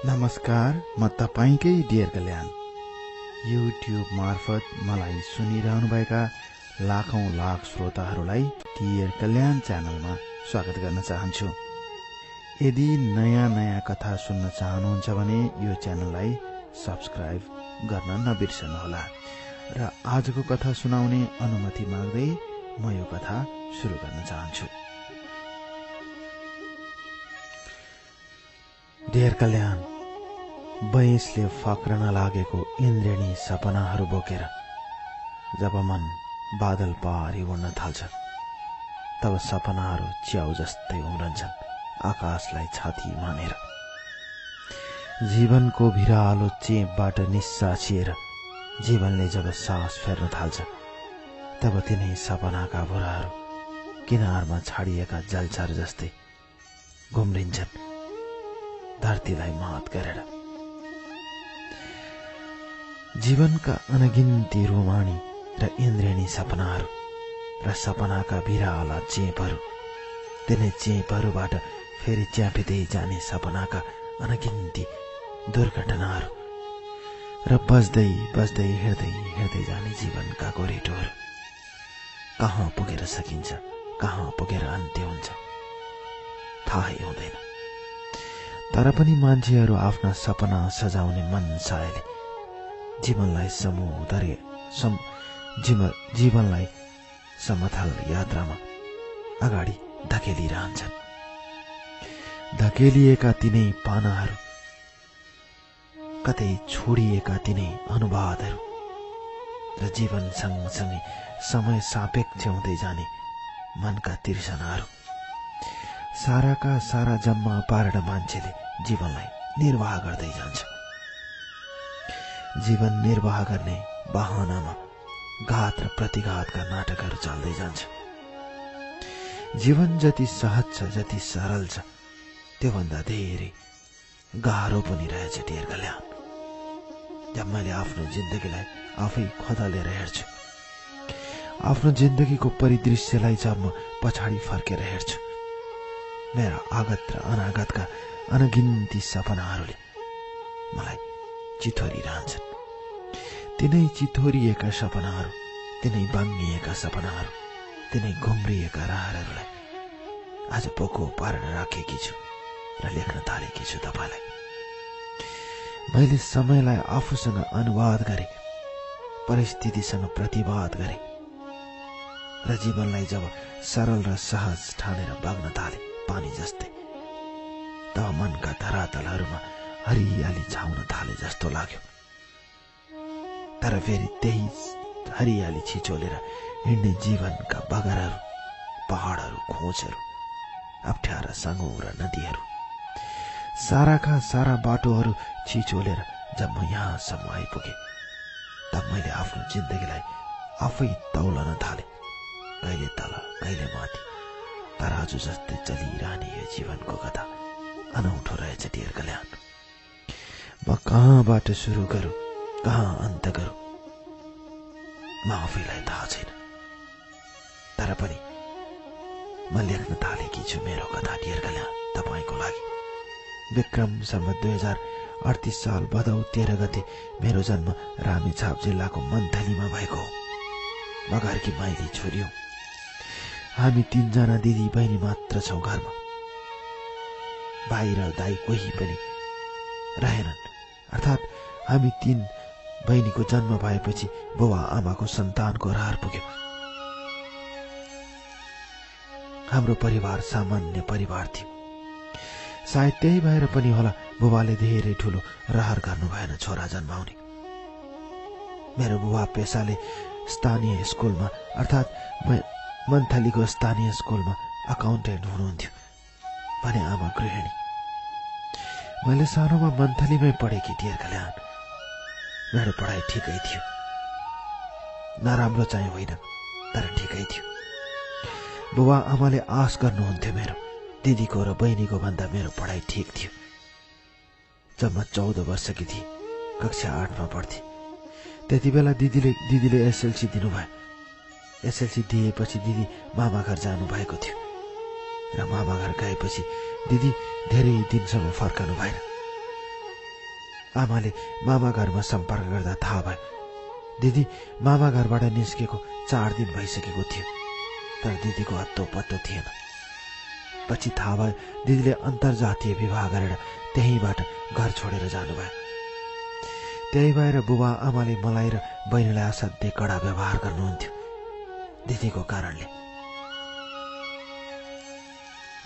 नमस्कार, म तपाईंकै डियर कल्याण। युट्युब मार्फत मलाई सुनिरहनुभएका लाखौं लाख श्रोताहरूलाई डियर कल्याण च्यानलमा स्वागत गर्न चाहन्छु। यदि नयाँ कथा सुन्न चाहनुहुन्छ भने यो च्यानललाई सब्स्क्राइब गर्न नबिर्सनुहोला। र आजको कथा सुनाउने अनुमति माग्दै म यो कथा सुरु गर्न चाहन्छु। डियर कल्याण, बैंसले फक्रन लागेको इन्द्रेणी सपनाहरू बोकेर जब मन बादल पारी उड्न थाल्छ तब सपनाहरू च्याउ जस्तै उम्रन्छन् आकाशलाई छाती मानेर। जीवनको भिरालो चेपबाट निस्साचिएर जीवनले जब सास फेर्न थाल्छ तब तिनै सपनाका भुराहरू किनारमा छाडिएका जलचर जस्तै घुम्रिन्छन् धरतीलाई मात गरेर। जीवनका अनगिन्ती रोमाणी र इन्द्रेणी सपनाहरू र सपनाका भिराला चेपहरू, तिनै चेपहरूबाट फेरि च्यापिँदै जाने सपनाका अनगिन्ती दुर्घटनाहरू र बज्दै बज्दै हिँड्दै जाने जीवनका गोरेटोहरू कहाँ पुगेर सकिन्छ, कहाँ पुगेर अन्त्य हुन्छ थाहै हुँदैन। तर पनि मान्छेहरू आफ्ना सपना सजाउने मनसायले जीवनलाई समथल यात्रामा अगाडि धकेलिरहन्छन्। धकेलिएका तिनै पानाहरू, कतै छोडिएका तिनै अनुवादहरू र जीवन सँगसँगै समय सापेक्ष हुँदै जाने मनका तिर्सनाहरू साराका सारा जम्मा पारेर मान्छेले जीवनलाई निर्वाह गर्दै जान्छ। जीवन निर्वाह गर्ने बहानामा घात र प्रतिघातका नाटकहरू चल्दै जान्छ। जीवन जति सहज छ, जति सरल छ, त्योभन्दा धेरै गाह्रो पनि रहेछ डियर कल्याण। जब मैले आफ्नो जिन्दगीलाई आफै खोदलेर हेर्छु, आफ्नो जिन्दगीको परिदृश्यलाई जब म पछाडि फर्केर हेर्छु, मेरा आगत र अनागतका अनगिन्ती सपनाहरूले मलाई चिथोरिरहन्छन्। तिनै चिथोरिएका सपनाहरू, तिनै बाङ्गिएका सपनाहरू, तिनै घुम्रिएका रहरहरूलाई आज पोको पारेर राखेकी छु र लेख्न थालेकी छु तपाईलाई। मैले समयलाई आफूसँग अनुवाद गरे, परिस्थितिसँग प्रतिवाद गरे र जीवनलाई जब सरल र सहज ठानेर बग्न थाले पानी जस्तै, तब मनका धरातलहरूमा हरियाली छाउन थाले जस्तो लाग्यो। तर फेरि त्यही हरियाली छिचोलेर हिँड्ने जीवनका बगरहरू, पहाडहरू, खोजहरू, अप्ठ्यारा साँगो र नदीहरू, साराका सारा बाटोहरू छिचोलेर जब म यहाँसम्म आइपुगे तब मैले आफ्नो जिन्दगीलाई आफै तौलन थाले। कहिले तल कहिले माथि तराजु जस्तै चलिरहने यो जीवनको कथा अनौठो रहेछ डियर कल्याण। म कहाँबाट सुरु गरौँ, कहाँ अन्त गरौँ, म आफैलाई थाहा छैन। तर पनि म लेख्न थालेकी छु मेरो कथा डियर कल्याण तपाईको लागि। विक्रम सम्वत 2038 साल भदौ 13 गते मेरो जन्म रामेछाप जिल्लाको मन्थलीमा भएको हो। म घरकी माइली छोरी हुँ। हामी 3 जना दिदी बहिनी मात्र छौँ घरमा। भाइ र दाइ कोही पनि रहेनन्। अर्थात् हामी 3 बहिनीको जन्म भएपछि बुबा आमाको सन्तानको रहर पुग्यो। हाम्रो परिवार सामान्य परिवार थियो। सायद त्यही भएर पनि होला बुबाले धेरै ठुलो रहर गर्नु भएन छोरा जन्माउने। मेरो बुबा पेसाले स्थानीय स्कुलमा अर्थात् मन्थलीको स्थानीय स्कुलमा अकाउन्टेन्ट हुनुहुन्थ्यो भने आमा गृहिणी। मैले सानोमा मन्थलीमै पढेकी डियर कल्याण। मेरो पढाइ ठिकै थियो, नराम्रो चाहिँ होइन तर ठिकै थियो। बुबा आमाले आश गर्नुहुन्थ्यो मेरो दिदीको र बहिनीको भन्दा मेरो पढाइ ठिक थियो। जब म 14 वर्षकी थिएँ, कक्षा 8मा पढ्थेँ, त्यति बेला दिदीले एसएलसी दिनुभयो। एसएलसी दिएपछि दिदी मामा घर जानु भएको थियो र मामा घर गएपछि दिदी धेरै दिनसम्म फर्कनु भएन। आमाले मामा घरमा सम्पर्क गर्दा थाहा भयो दिदी मामा घरबाट निस्केको 4 दिन भइसकेको थियो, तर दिदीको हत्तो पत्तो थिएन। पछि थाहा भयो दिदीले अन्तर्जातीय विवाह गरेर त्यहीँबाट घर छोडेर जानुभयो। त्यही भएर बुबा आमाले मलाई र बहिनीलाई असाध्यै कडा व्यवहार गर्नुहुन्थ्यो दिदीको कारणले।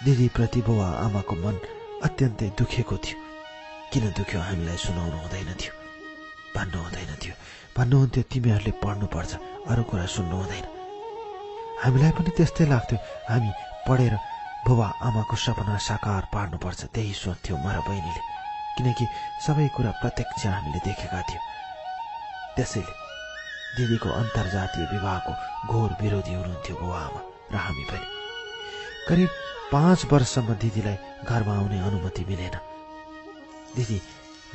दिदीप्रति बुबा आमाको मन अत्यन्तै दुखेको थियो। किन दुख्यो हामीलाई सुनाउनु हुँदैन थियो, भन्नु हुँदैन थियो। भन्नुहुन्थ्यो तिमीहरूले पढ्नुपर्छ, अरू कुरा सुन्नु हुँदैन। हामीलाई पनि त्यस्तै लाग्थ्यो, हामी पढेर बुबा आमाको सपना साकार पार्नुपर्छ, त्यही सोच्थ्यौँ म र बहिनीले, किनकि सबै कुरा प्रत्यक्ष हामीले देखेका थियौँ। त्यसैले दिदीको अन्तर्जातीय विवाहको घोर विरोधी हुनुहुन्थ्यो बुबा आमा र हामी पनि। करिब 5 वर्षसम्म दिदीलाई घरमा आउने अनुमति मिलेन। दिदी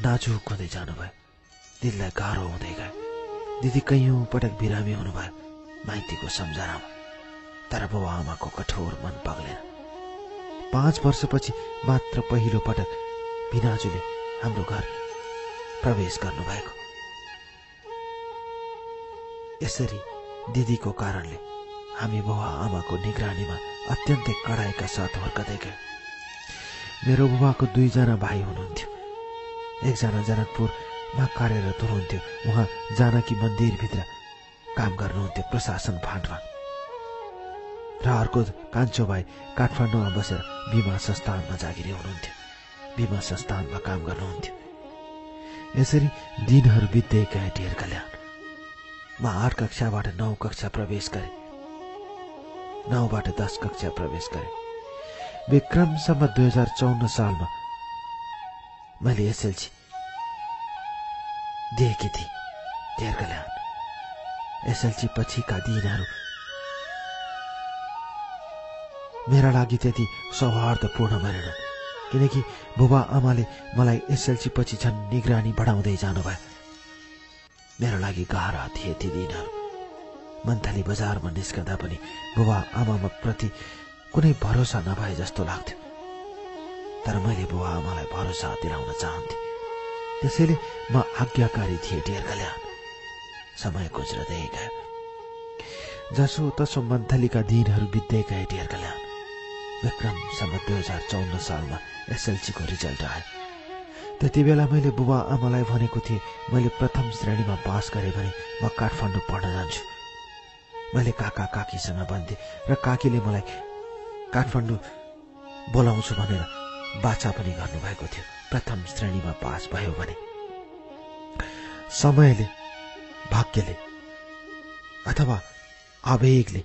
नाजुक हुँदै जानुभयो, दिदीलाई गाह्रो हुँदै गयो। दिदी कैयौं पटक बिरामी हुनुभयो माइतीको सम्झनामा, तर बुबा आमाको कठोर मन पग्लेन। 5 वर्षपछि मात्र पहिलो पटक बिनाजुले हाम्रो घर प्रवेश गर्नुभएको। यसरी दिदीको कारणले हामी बुबा आमाको निगरानीमा अत्यन्तै कडाइका साथ हुर्कदै गयौँ। मेरो बुबाको 2 जना भाइ हुनुहुन्थ्यो। एकजना जनकपुरमा कार्यरत हुनुहुन्थ्यो, उहाँ जानकी मन्दिरभित्र काम गर्नुहुन्थ्यो प्रशासन फान्डमा, र अर्को कान्छो भाइ काठमाडौँमा बसेर बिमा संस्थानमा जागिरी हुनुहुन्थ्यो, बिमा संस्थानमा काम गर्नुहुन्थ्यो। यसरी दिनहरू बित्दै गए ढेर कल्याण। म 8 कक्षाबाट 9 कक्षा प्रवेश गरेँ, 9बाट 10 कक्षा प्रवेश गरेँ। विक्रमसम्म 2054 सालमा मैले एसएलसी दिएकी थिएँ ढेर कल्याण। एसएलसी पछिका दिनहरू मेरा लागि त्यति सौहार्दपूर्ण बनेनन्, किनकि बुबा आमाले मलाई एसएलसी पछि झन् निगरानी बढाउँदै जानुभयो। मेरो लागि गाह्रा थिए ती दिनहरू। मन्थली बजारमा निस्कँदा पनि बुबा आमामा प्रति कुनै भरोसा नभए जस्तो लाग्थ्यो, तर मैले बुबा आमालाई भरोसा दिलाउन चाहन्थे। त्यसैले म आज्ञाकारी थिएँ ढेर कल्याण। समय गुज्रदै गयो, जसो तसो मन्थलीका दिनहरू बित्दै गए ढेर कल्याण। विक्रमसम्म 2054 सालमा एसएलसीको रिजल्ट आयो। त्यति बेला मैले बुबा आमालाई भनेको थिएँ मैले प्रथम श्रेणीमा पास गरेँ भने म काठमाडौँ पढ्न जान्छु। मैले काका काकीसँग भन्थे र काकीले मलाई काठमाडौँ बोलाउँछु भनेर बाचा पनि गर्नुभएको थियो प्रथम श्रेणीमा पास भयो भने। समयले, भाग्यले अथवा आवेगले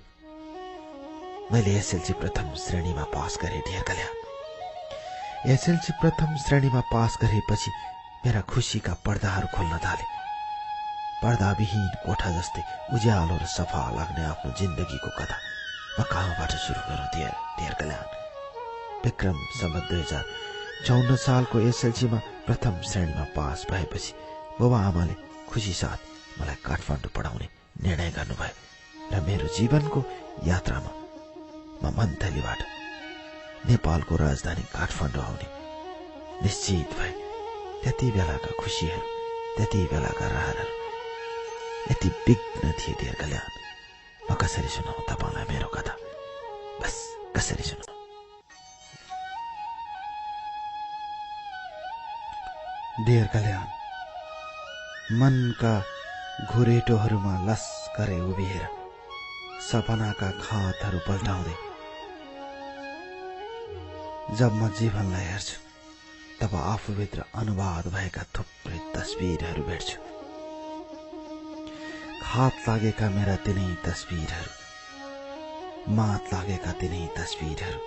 मैले एसएलसी प्रथम श्रेणीमा पास गरेँ ढेर कल्याण। एसएलसी प्रथम श्रेणीमा पास गरेपछि मेरा खुसीका पर्दाहरू खोल्न थाले। पर्दाविहीन कोठा जस्तै उज्यालो र सफा लाग्ने आफ्नो जिन्दगीको कथा म कहाँबाट सुरु गरौँ ढेर कल्याण। विक्रमसम्म 2054 सालको एसएलसीमा प्रथम श्रेणीमा पास भएपछि बुबा आमाले खुसी साथ मलाई काठमाडौँ पढाउने निर्णय गर्नुभयो र मेरो जीवनको यात्रामा म मन्थलीबाट नेपालको राजधानी काठमाडौँ आउने निश्चित भए। त्यति बेलाका खुसीहरू, त्यति बेलाका रहरहरू यति विघ्न थिए ढेर कल्याण। म कसरी सुनाउँ तपाईँलाई मेरो कथा, बस कसरी सुनाउँ। ढेर कल्याण। मनका घुरेटोहरूमा लस्करै उभिएर सपनाका खातहरू पल्टाउँदै जब म जीवनलाई हेर्छु तब आफूभित्र अनुवाद भएका थुप्रै तस्बिरहरू भेट्छु। खात लागेका मेरा तिनै तस्बिरहरू, मात लागेका तिनै तस्बिरहरू,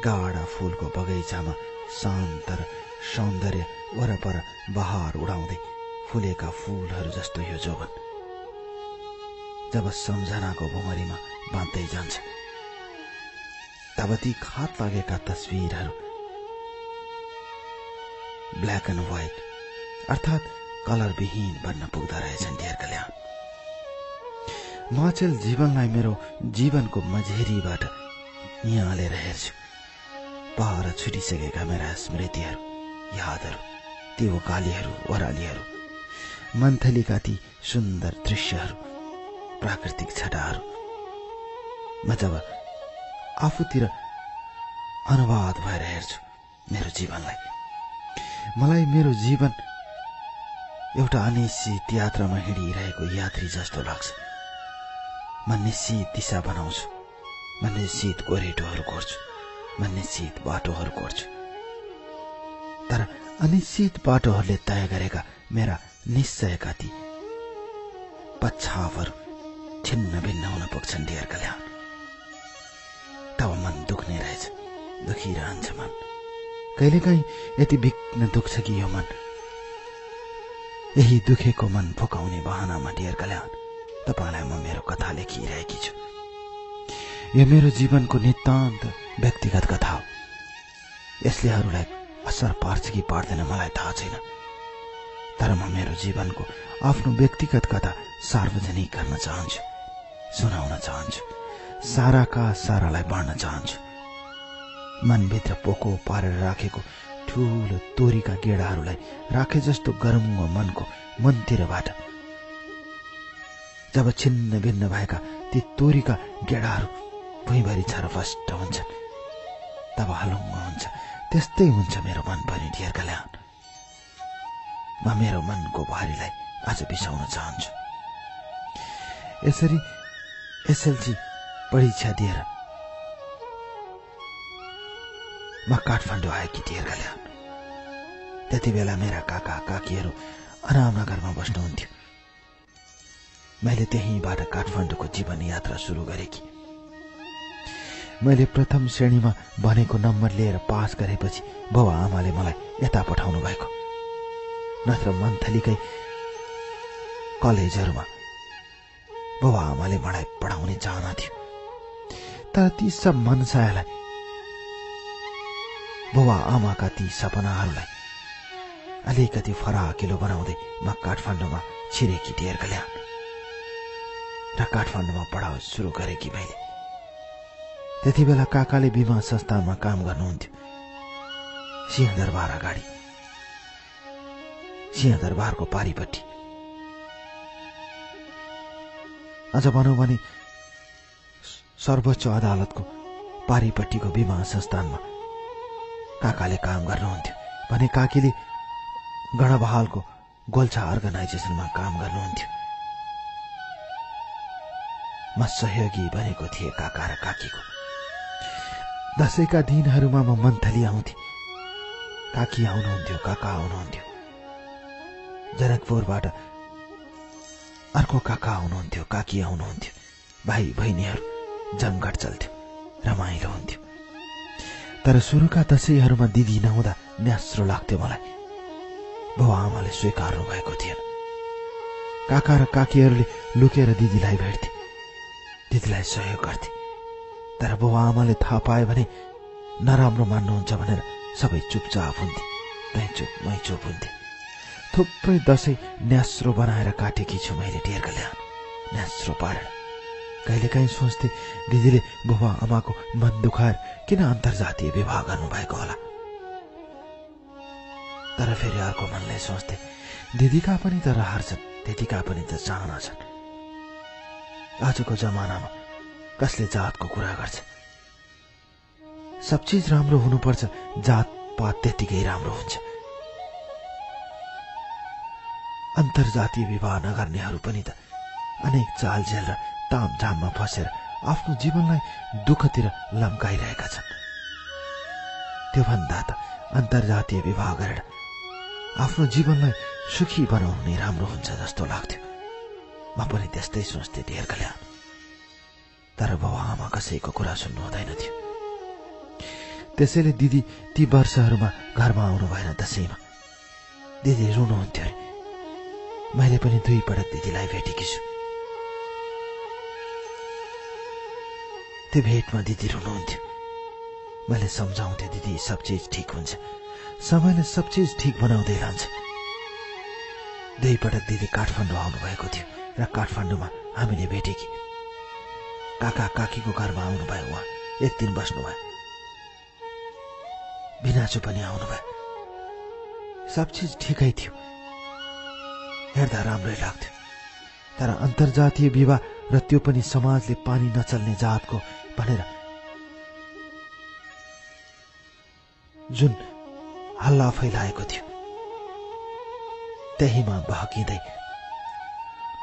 गाढा फूलको बगैँचामा शान्त र सौन्दर्य वरपर बहार उडाउँदै फुलेका फूलहरू जस्तो यो जोवन जब सम्झनाको भुमरीमा बाँध्दै जान्छ तब ती खात लागेका तस्बिरहरू ब्ल्याक एन्ड व्हाइट अर्थात् कलरविहीन बन्न पुग्दा रहेछन् ढेर कल्याण। म अचेल जीवनलाई मेरो जीवनको मझेरीबाट निहालेर हेर्छु। पर छुटिसकेका मेरा स्मृतिहरू, यादहरू ती उकालीहरू, ओह्रालीहरू, मन्थलीका ती सुन्दर दृश्यहरू, प्राकृतिक छटाहरू म जब आफूतिर अनुवाद भएर हेर्छु मेरो जीवनलाई, मलाई मेरो जीवन एउटा अनिश्चित यात्रामा हिँडिरहेको यात्री जस्तो लाग्छ। म निश्चित दिशा बनाउँछु, म निश्चित गोरेटोहरू कोर्छु, म निश्चित बाटोहरू कोर्छु, तर अनिश्चित बाटोहरूले तय गरेका मेरा निश्चयका ती पछावहरू छिन्न भिन्न हुन पुग्छन् डियर कल्याण। तब मन दुख्ने रहेछ, दुखिरहन्छ मन। कहिलेकाहीँ यति बिघ्न दुख्छ कि यो मन, यही दुखेको मन फुकाउने बहानामा डियर कल्याण तपाईलाई म मेरो कथा लेखिरहेकी छु। यो मेरो जीवनको नितान्त व्यक्तिगत कथा हो। यसले अरूलाई असर पार्छ कि पार्दैन मलाई थाहा छैन, तर म मेरो जीवनको आफ्नो व्यक्तिगत कथा सार्वजनिक गर्न चाहन्छु, सुनाउन चाहन्छु, साराका सारालाई बाँड्न चाहन्छु। मनभित्र पोको पारेर राखेको ठूलो तोरीका गेडाहरूलाई राखे जस्तो गरम मनको मनतिरबाट जब छिन्न भिन्न भएका ती तोरीका गेडाहरू भुइँभरि छरफष्ट हुन्छन्, तब हलुङ्ग हुन्छ। त्यस्तै हुन्छ मेरो मन पनि डियर कल्याण। म मेरो मनको भारीलाई आज बिसाउन चाहन्छु। यसरी एसएलसी परीक्षा दिएर म काठमाडौँ आएकी डियर कल्याण। त्यति बेला मेरा काका काकीहरू अनामनगरमा बस्नुहुन्थ्यो। मैले त्यहीँबाट काठमाडौँको जीवन यात्रा सुरु गरेकी। मैले प्रथम श्रेणीमा भनेको नम्बर लिएर पास गरेपछि बाबा आमाले मलाई यता पठाउनु भएको, नत्र मन्थलीकै कलेजहरूमा बाबा आमाले मलाई पढाउने चाहना थियो। तर ती सब मनसायलाई, बाबा आमाका ती सपनाहरूलाई अलिकति फराकिलो बनाउँदै म काठमाडौँमा छिरेकी डियर कल्याण र काठमाडौँमा पढाउ सुरु गरेकी मैले। त्यति बेला काकाले बीमा संस्थानमा काम गर्नुहुन्थ्यो, सिंहदरबार अगाडि, सिंहदरबारको पारिपट्टि। अझ भनौँ भने सर्वोच्च अदालतको पारिपट्टिको बीमा संस्थानमा काकाले काम गर्नुहुन्थ्यो भने काकीले गणबहालको गोल्छा अर्गनाइजेसनमा काम गर्नुहुन्थ्यो। म सहयोगी बनेको थिएँ काका र काकीको। दशैंका दिनहरूमा म मन्थली आउँथे, काकी आउनुहुन्थ्यो, काका आउनुहुन्थ्यो। जनकपुरबाट अर्को काका आउनुहुन्थ्यो, काकी आउनुहुन्थ्यो। भाइ बहिनीहरू जमघट चल्थ्यो, रमाइलो हुन्थ्यो। तर सुरुका दशैंहरूमा दिदी नहुँदा न्यास्रो लाग्थ्यो मलाई। बाबा आमाले स्वीकार्नु भएको थिएन। काका र काकीहरूले लुकेर दिदीलाई भेट्थे, दिदीलाई सहयोग गर्थे। तर बाबा आमाले थाहा पाए भने नराम्रो मान्नुहुन्छ भनेर सबै चुपचाप हुन्थे। तै चुप मै चुप हुन्थे। थुप्रै दशैं न्यास्रो बनाएर काटेकी छु मैले डियर कल्याण, न्यास्रो पारेर। कहिलेकाहीँ सोच्थे दिदीले बाबा आमाको मन दुखाएर किन अन्तर्जातीय विवाह गर्नुभएको होला। तर फेरि अर्को मनले सोच्थे दिदीका पनि त रहर छन्, दिदीका पनि त चाहना छन्। आजको जमानामा कसले जातको कुरा गर्छ? सब चिज राम्रो हुनुपर्छ, जात पात त्यतिकै राम्रो हुन्छ। अन्तर्जातीय विवाह नगर्नेहरू पनि त अनेक चालझेल र तामझाममा फसेर आफ्नो जीवनलाई दुःखतिर लम्काइरहेका छन्। त्योभन्दा त अन्तर्जातीय विवाह गरेर आफ्नो जीवनलाई सुखी बनाउनु नै राम्रो हुन्छ जस्तो लाग्थ्यो। म पनि त्यस्तै सोच्थे डियर कल्याण। तर बाबा आमा कसैको कुरा सुन्नु हुँदैन थियो। त्यसैले दिदी ती वर्षहरूमा घरमा आउनु भएन दशैंमा। दिदी रुनुहुन्थ्यो अरे। मैले पनि 2 पटक दिदीलाई भेटेकी छु। त्यो भेटमा दिदी रुनुहुन्थ्यो। मैले सम्झाउँथे दिदी सब चिज ठिक हुन्छ, समयले सब चिज ठिक बनाउँदै लान्छ। 2 पटक दिदी काठमाडौँ आउनु भएको थियो र काठमाडौँमा हामीले भेटेकी। काका काकीको घरमा आउनुभयो, उहाँ 1 दिन बस्नुभयो। बिनाचु पनि आउनुभयो। सब चीज ठिकै थियो, हेर्दा राम्रै लाग्थ्यो। तर अन्तर्जातीय विवाह र त्यो पनि समाजले पानी नचल्ने जातको भनेर जुन हल्ला फैलाएको थियो, त्यहीमा बहकिँदै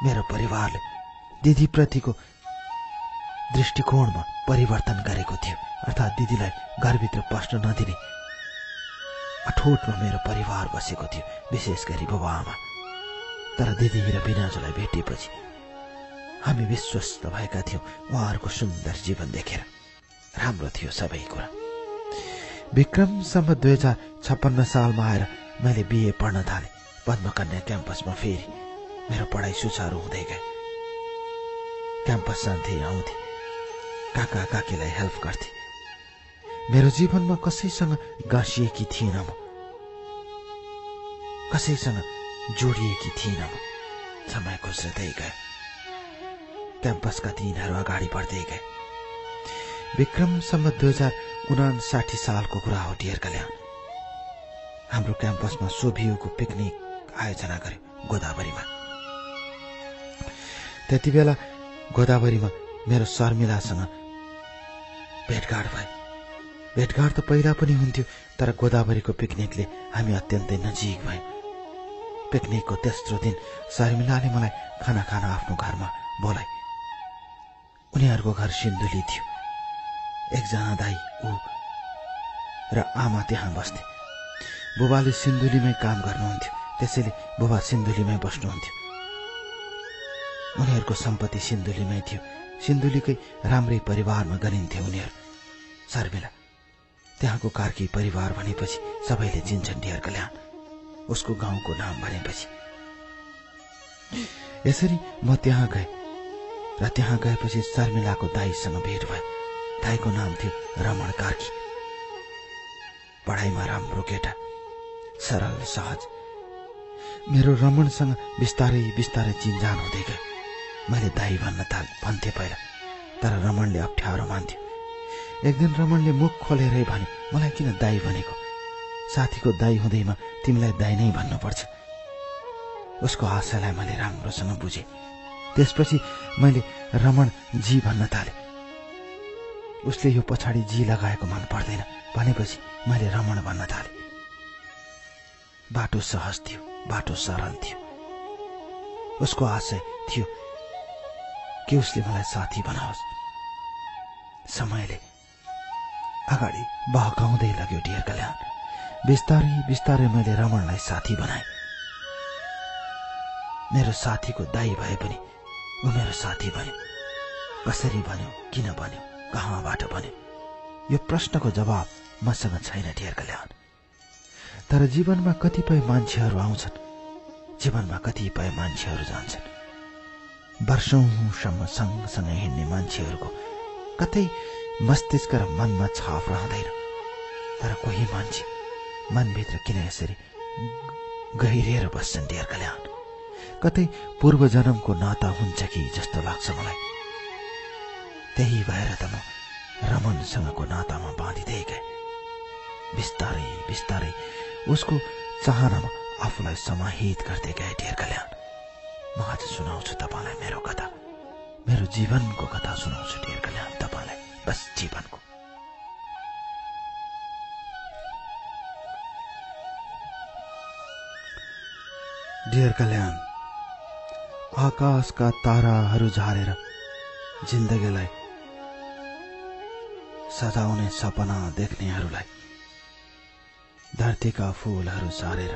मेरो परिवारले दिदीप्रतिको दृष्टिकोणमा परिवर्तन गरेको थियो। अर्थात् दिदीलाई घरभित्र पस्न नदिने अठोटमा मेरो परिवार बसेको थियो, विशेष गरी बुबाआमा। तर दिदी र बिनाजुलाई भेटेपछि हामी विश्वस्त भएका थियौँ उहाँहरूको सुन्दर जीवन देखेर। राम्रो थियो सबै कुरा। विक्रम सम्म 2056 सालमा आएर मैले बिए पढ्न थालेँ। पद्मकन्या क्याम्पसमा फेरि मेरो पढाइ सुचारू हुँदै गए। क्याम्पस जान्थे, आउँथे, काका काकीलाई हेल्प गर्थे। मेरो जीवनमा कसैसँग गाँसिएकी थिइनँ म, कसैसँग जोडिएकी थिइनँ म। समय गुज्रदै गयो, क्याम्पसका दिनहरू अगाडि बढ्दै गए। विक्रमसम्म 2059 सालको कुरा हो डियर कल्याण। हाम्रो क्याम्पसमा सोभियोको पिकनिक आयोजना गर्यो गोदावरीमा। त्यति बेला गोदावरीमा मेरो शर्मिलासँग भेटघाट भयो। भेटघाट त पहिला पनि हुन्थ्यो, तर गोदावरीको पिकनिकले हामी अत्यन्तै नजिक भयौँ। पिकनिकको तेस्रो दिन शर्मिलाले मलाई खाना खान आफ्नो घरमा बोलाए। उनीहरूको घर सिन्धुली थियो। एकजना दाई ऊ र आमा त्यहाँ बस्थे। बुबाले सिन्धुलीमै काम गर्नुहुन्थ्यो, त्यसैले बुबा सिन्धुलीमै बस्नुहुन्थ्यो। उनीहरूको सम्पत्ति सिन्धुलीमै थियो। सिन्धुलीकै राम्रै परिवारमा गनिन्थे उनीहरू। शर्मिला त्यहाँको कार्की परिवार भनेपछि सबैले चिन्छन् डियर कल्याण, उसको गाउँको नाम भनेपछि। यसरी म त्यहाँ गएँ र त्यहाँ गएपछि शर्मिलाको दाईसँग भेट भयो। दाईको नाम थियो रमण कार्की। पढाइमा राम्रो केटा, सरल सहज। मेरो रमणसँग बिस्तारै बिस्तारै चिन्जान हुँदै गयो। मैले दाई भन्थे पहिला, तर रमणले अप्ठ्यारो मान्थ्यो। एक दिन रमणले मुख खोलेरै भने, मलाई किन दाई भनेको? साथीको दाई हुँदैमा तिमीलाई दाई नै भन्नुपर्छ। उसको आशयलाई मैले राम्रोसँग बुझेँ। त्यसपछि मैले रमण जी भन्न थालेँ। उसले यो पछाडि जी लगाएको मन पर्दैन भनेपछि मैले रमण भन्न थालेँ। बाटो सहज थियो, बाटो सरल थियो। उसको आशय थियो कि उसले मलाई साथी बनाओस्। समयले अगाडि बहकाउँदै लग्यो डियर कल्याण। बिस्तारै बिस्तारै मैले रमणलाई साथी बनाएँ। मेरो साथीको दाई भए पनि ऊ मेरो साथी बन्यो। कसरी बन्यो, किन बन्यो, कहाँबाट बन्यो, यो प्रश्नको जवाब मसँग छैन डियर कल्याण। तर जीवनमा कतिपय मान्छेहरू आउँछन्, जीवनमा कतिपय मान्छेहरू जान्छन्। वर्षौंसम्म सँगसँगै हिँड्ने मान्छेहरूको कतै मस्तिष्क र मनमा छाप रहँदैन। तर कोही मान्छे मनभित्र किन यसरी गहिरिएर बस्छन् डियर कल्याण? कतै पूर्व जन्मको नाता हुन्छ कि जस्तो लाग्छ मलाई। त्यही भएर त म रमणसँगको नातामा बाँधिँदै गएँ। बिस्तारै बिस्तारै उसको चाहनामा आफूलाई समाहित गर्दै गए डियर कल्याण। म आज सुनाउँछु तपाईँलाई मेरो कथा, मेरो जीवनको कथा सुनाउँछु डियर कल्याण तपाईँलाई, बस जीवनको। डियर कल्याण, आकाशका ताराहरू झारेर जिन्दगीलाई सजाउने सपना देख्नेहरूलाई, धरतीका फूलहरू सारेर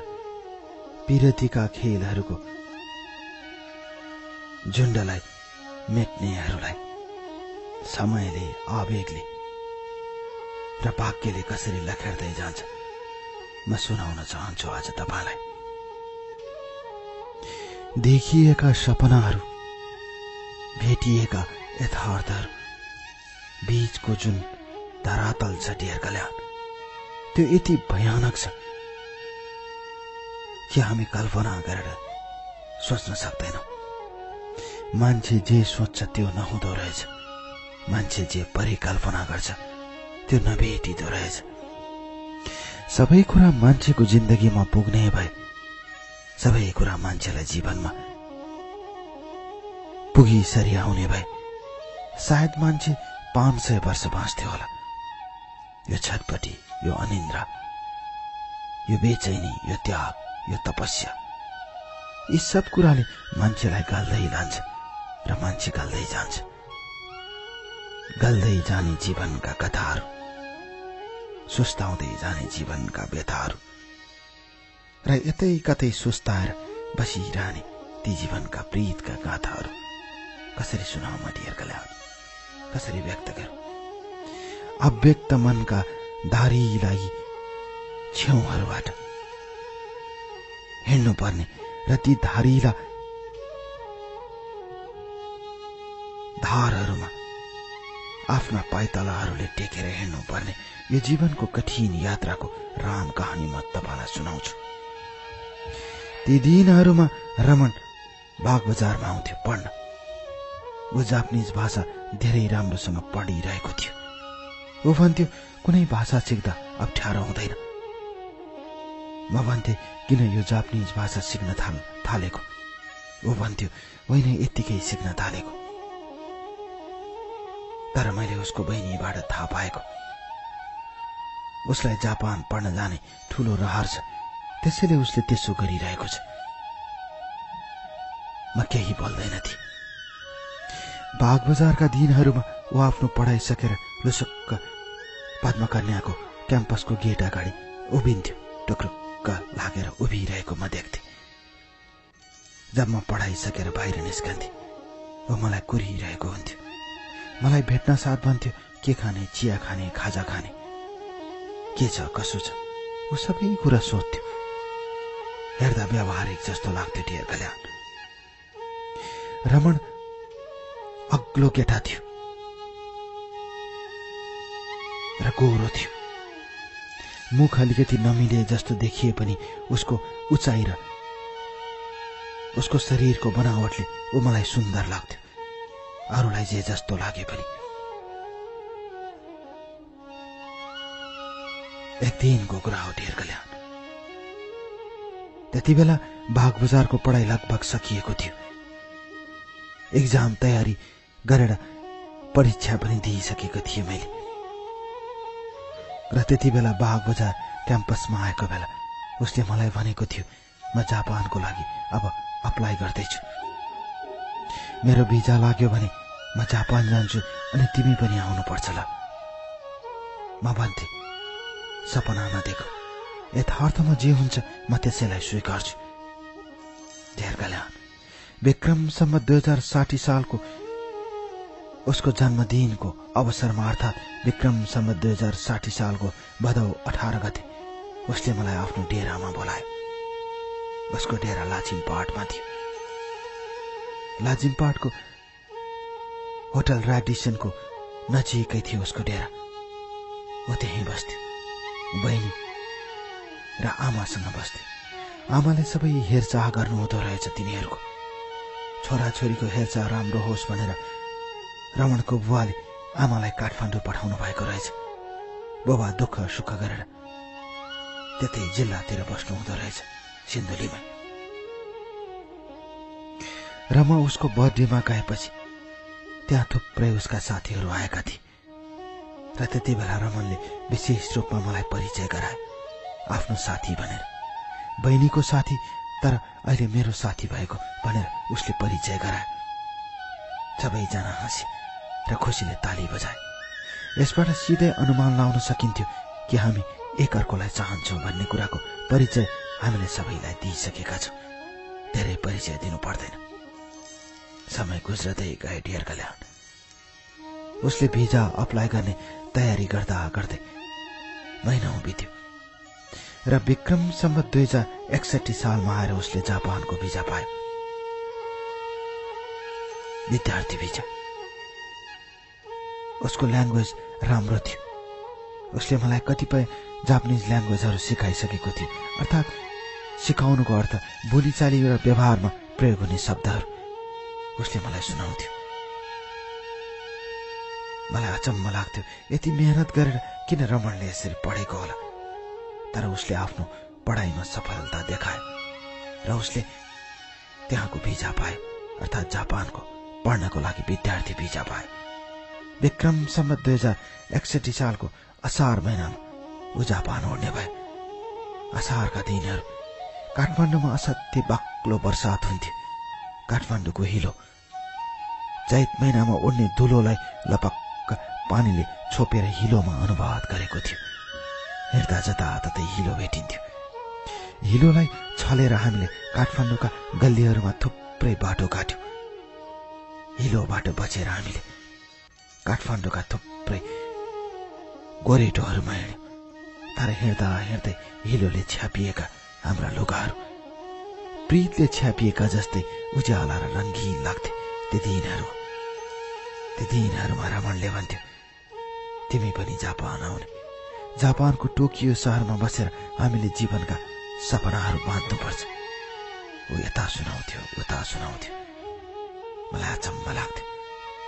पिरतीका खेलहरूको झुण्डलाई मेट्नेहरूलाई, समयले, आवेगले र भाग्यले कसरी लखेर्दै जान्छ म सुनाउन चाहन्छु आज तपाईलाई। देखिएका सपनाहरू, भेटिएका यथार्थहरू बीचको जुन धरातल छ डियर कल्याण, त्यो यति भयानक छ कि हामी कल्पना गरेर सोच्न सक्दैनौं। मान्छे जे सोच्छ त्यो नहुँदो रहेछ, मान्छे जे परिकल्पना गर्छ त्यो नभेटिदो रहेछ। सबै कुरा मान्छेको जिन्दगीमा पुग्ने भए सबै कुरा मान्छेलाई जीवनमा पुगिसरी आउने भए सायद मान्छे 500 वर्ष बाँच्थ्यो होला। यो छटपटी, यो अनिन्द्रा, यो बेचैनी, यो त्याग, यो तपस्या, यी सब कुराले मान्छेलाई गाल्दै लान्छ र मान्छे गाल्दै जान्छ। गल्दै जाने जीवनका कथाहरू, सुस्ताउँदै जाने जीवनका व्यथाहरू र यतै कतै सुस्ताएर बसिरहने ती जीवनका प्रीतका गाथाहरू कसरी सुनाऊ म डियर कल्याण, कसरी व्यक्त गरौं? अव्यक्त मनका धारीलाई छेउहरूबाट हिँड्नु पर्ने र ती धारहरूमा आफ्ना पाइतलाहरूले टेकेर हिँड्नु पर्ने यो जीवनको कठिन यात्राको राम कहानी म तपाईलाई सुनाउँछु। ती दिनहरूमा रमन बाग बजारमा आउँथ्यो पढ्न। ऊ जापानिज भाषा धेरै राम्रोसँग पढिरहेको थियो। ऊ भन्थ्यो कुनै भाषा सिक्दा अप्ठ्यारो हुँदैन। म भन्थे किन यो जापानिज भाषा सिक्न थालेको? ऊ भन्थ्यो होइन यत्तिकै सिक्न थालेको। तर मैले उसको बहिनीबाट थाहा पाएको उसलाई जापान पढ्न जाने ठूलो रहर छ, त्यसैले उसले त्यसो गरिरहेको छ। म केही बोल्दैन थिएँ। बाग बजारका दिनहरूमा ऊ आफ्नो पढाइ सकेर लुसक्क पद्मकन्याको क्याम्पसको गेट अगाडि उभिन्थ्यो। टुक्रुक्क लागेर उभिरहेको म देख्थेँ। जब म पढाइ सकेर बाहिर निस्कन्थेँ ऊ मलाई कुरिरहेको हुन्थ्यो। मलाई भेट्न साथ भन्थ्यो के खाने, चिया खाने, खाजा खाने, के छ कसो छ, ऊ सबै कुरा सोध्थ्यो। हेर्दा व्यावहारिक जस्तो लाग्थ्यो डियर कल्याण। रमण अग्लो केटा थियो र गोरो थियो। मुख अलिकति नमिले जस्तो देखिए पनि उसको उचाइ र उसको शरीरको बनावटले ऊ मलाई सुन्दर लाग्थ्यो, अरूलाई जे जस्तो लागे पनि। एक दिनको कुरा हो डियर कल्याण। त्यति बेला बाग बजारको पढाइ लगभग सकिएको थियो। एक्जाम तयारी गरेर परीक्षा पनि दिइसकेको थिएँ मैले। र त्यति बेला बाग बजार क्याम्पसमा आएको बेला उसले मलाई भनेको थियो म जापानको लागि अब अप्लाई गर्दैछु। मेरो भिजा लाग्यो भने म जापान जान्छु अनि तिमी पनि आउनुपर्छ ल। म भन्थे सपना नदेखो, यथार्थमा जे हुन्छ म त्यसैलाई स्वीकार्छु। डियर कल्याण, विक्रम सम्वत 2060 सालको उसको जन्मदिनको अवसरमा अर्थात् विक्रम सम्वत 2060 सालको भदौ 18 गते उसले मलाई आफ्नो डेरामा बोलायो। उसको डेरा लाजिमपाटमा थियो। लाजिमपाटको होटल रेडिसनको नजिकै थियो उसको डेरा। ऊ त्यहीँ बस्थ्यो। बहिनी र आमासँग बस्थ्यो। आमाले सबै हेरचाह गर्नुहुँदो रहेछ तिनीहरूको। छोराछोरीको हेरचाह राम्रो होस् भनेर रमणको बुवाले आमालाई काठमाडौँ पठाउनु भएको रहेछ। बुबा दुःख सुख गरेर त्यतै जिल्लातिर बस्नु हुँदो रहेछ, सिन्धुलीमा। र म उसको बर्थडेमा गएपछि त्यहाँ थुप्रै उसका साथीहरू आएका थिए। र त्यति बेला रमणले विशेष रूपमा मलाई परिचय गरायो आफ्नो साथी भनेर। बहिनीको साथी तर अहिले मेरो साथी भएको भनेर उसले परिचय गरायो। सबैजना हाँसे र खुसीले ताली बजाए। यसबाट सिधै अनुमान लाउन सकिन्थ्यो कि हामी एकअर्कोलाई चाहन्छौँ भन्ने कुराको परिचय हामीले सबैलाई दिइसकेका छौँ। धेरै परिचय दिनु पर्दैन। समय गुज्रदै गए डियर कल्याण। उसले भिजा अप्लाई गर्ने तयारी गर्दा गर्दै महिनौ बित्यो र विक्रम सम्वत 2061 सालमा आएर उसले जापानको भिजा पायो, विद्यार्थी भिजा। उसको ल्याङ्ग्वेज राम्रो थियो। उसले मलाई कतिपय जापानिज ल्याङ्ग्वेजहरू सिकाइसकेको थियो, अर्थात् सिकाउनुको अर्थ बोलीचाली र व्यवहारमा प्रयोग हुने शब्दहरू उसले मलाई सुनाउँथ्यो। मलाई अचम्म लाग्थ्यो यति मेहनत गरेर किन रमणले यसरी पढेको होला। तर उसले आफ्नो पढाइमा सफलता देखायो र उसले त्यहाँको भिजा पायो, अर्थात् जापानको पढ्नको लागि विद्यार्थी भिजा पायो। विक्रम सम्वत 2061 सालको असार महिनामा ऊ जापान उड्ने भयो। असारका दिनहरू काठमाडौँमा असाध्यै बाक्लो वर्षात हुन्थ्यो। काठमाडौँको हिलो चैत महिनामा उड्ने धुलोलाई लपक्क पानीले छोपेर हिलोमा अनुवाद गरेको थियो। हेर्दा जताततै हिलो भेटिन्थ्यो। हिलोलाई छलेर हामीले काठमाडौँका गल्लीहरूमा थुप्रै बाटो काट्यौं। हिलोबाट बचेर हामीले काठमाडौँका थुप्रै गोरेटोहरूमा हिँड्यौं। तर हिँड्दा हिँड्दै हिलोले छ्यापिएका हाम्रा लुगाहरू प्रीतले छ्यापिएका जस्तै उज्याला र रङ्गीन लाग्थे। ती दिनहरूमा रमणले भन्थ्यो, तिमी पनि जापान आउने। जापानको टोकियो शहरमा बसेर हामीले जीवनका सपनाहरू बाँध्नुपर्छ। ऊ यता सुनाउँथ्यो, उता सुनाउँथ्यो। मलाई अचम्म लाग्थ्यो।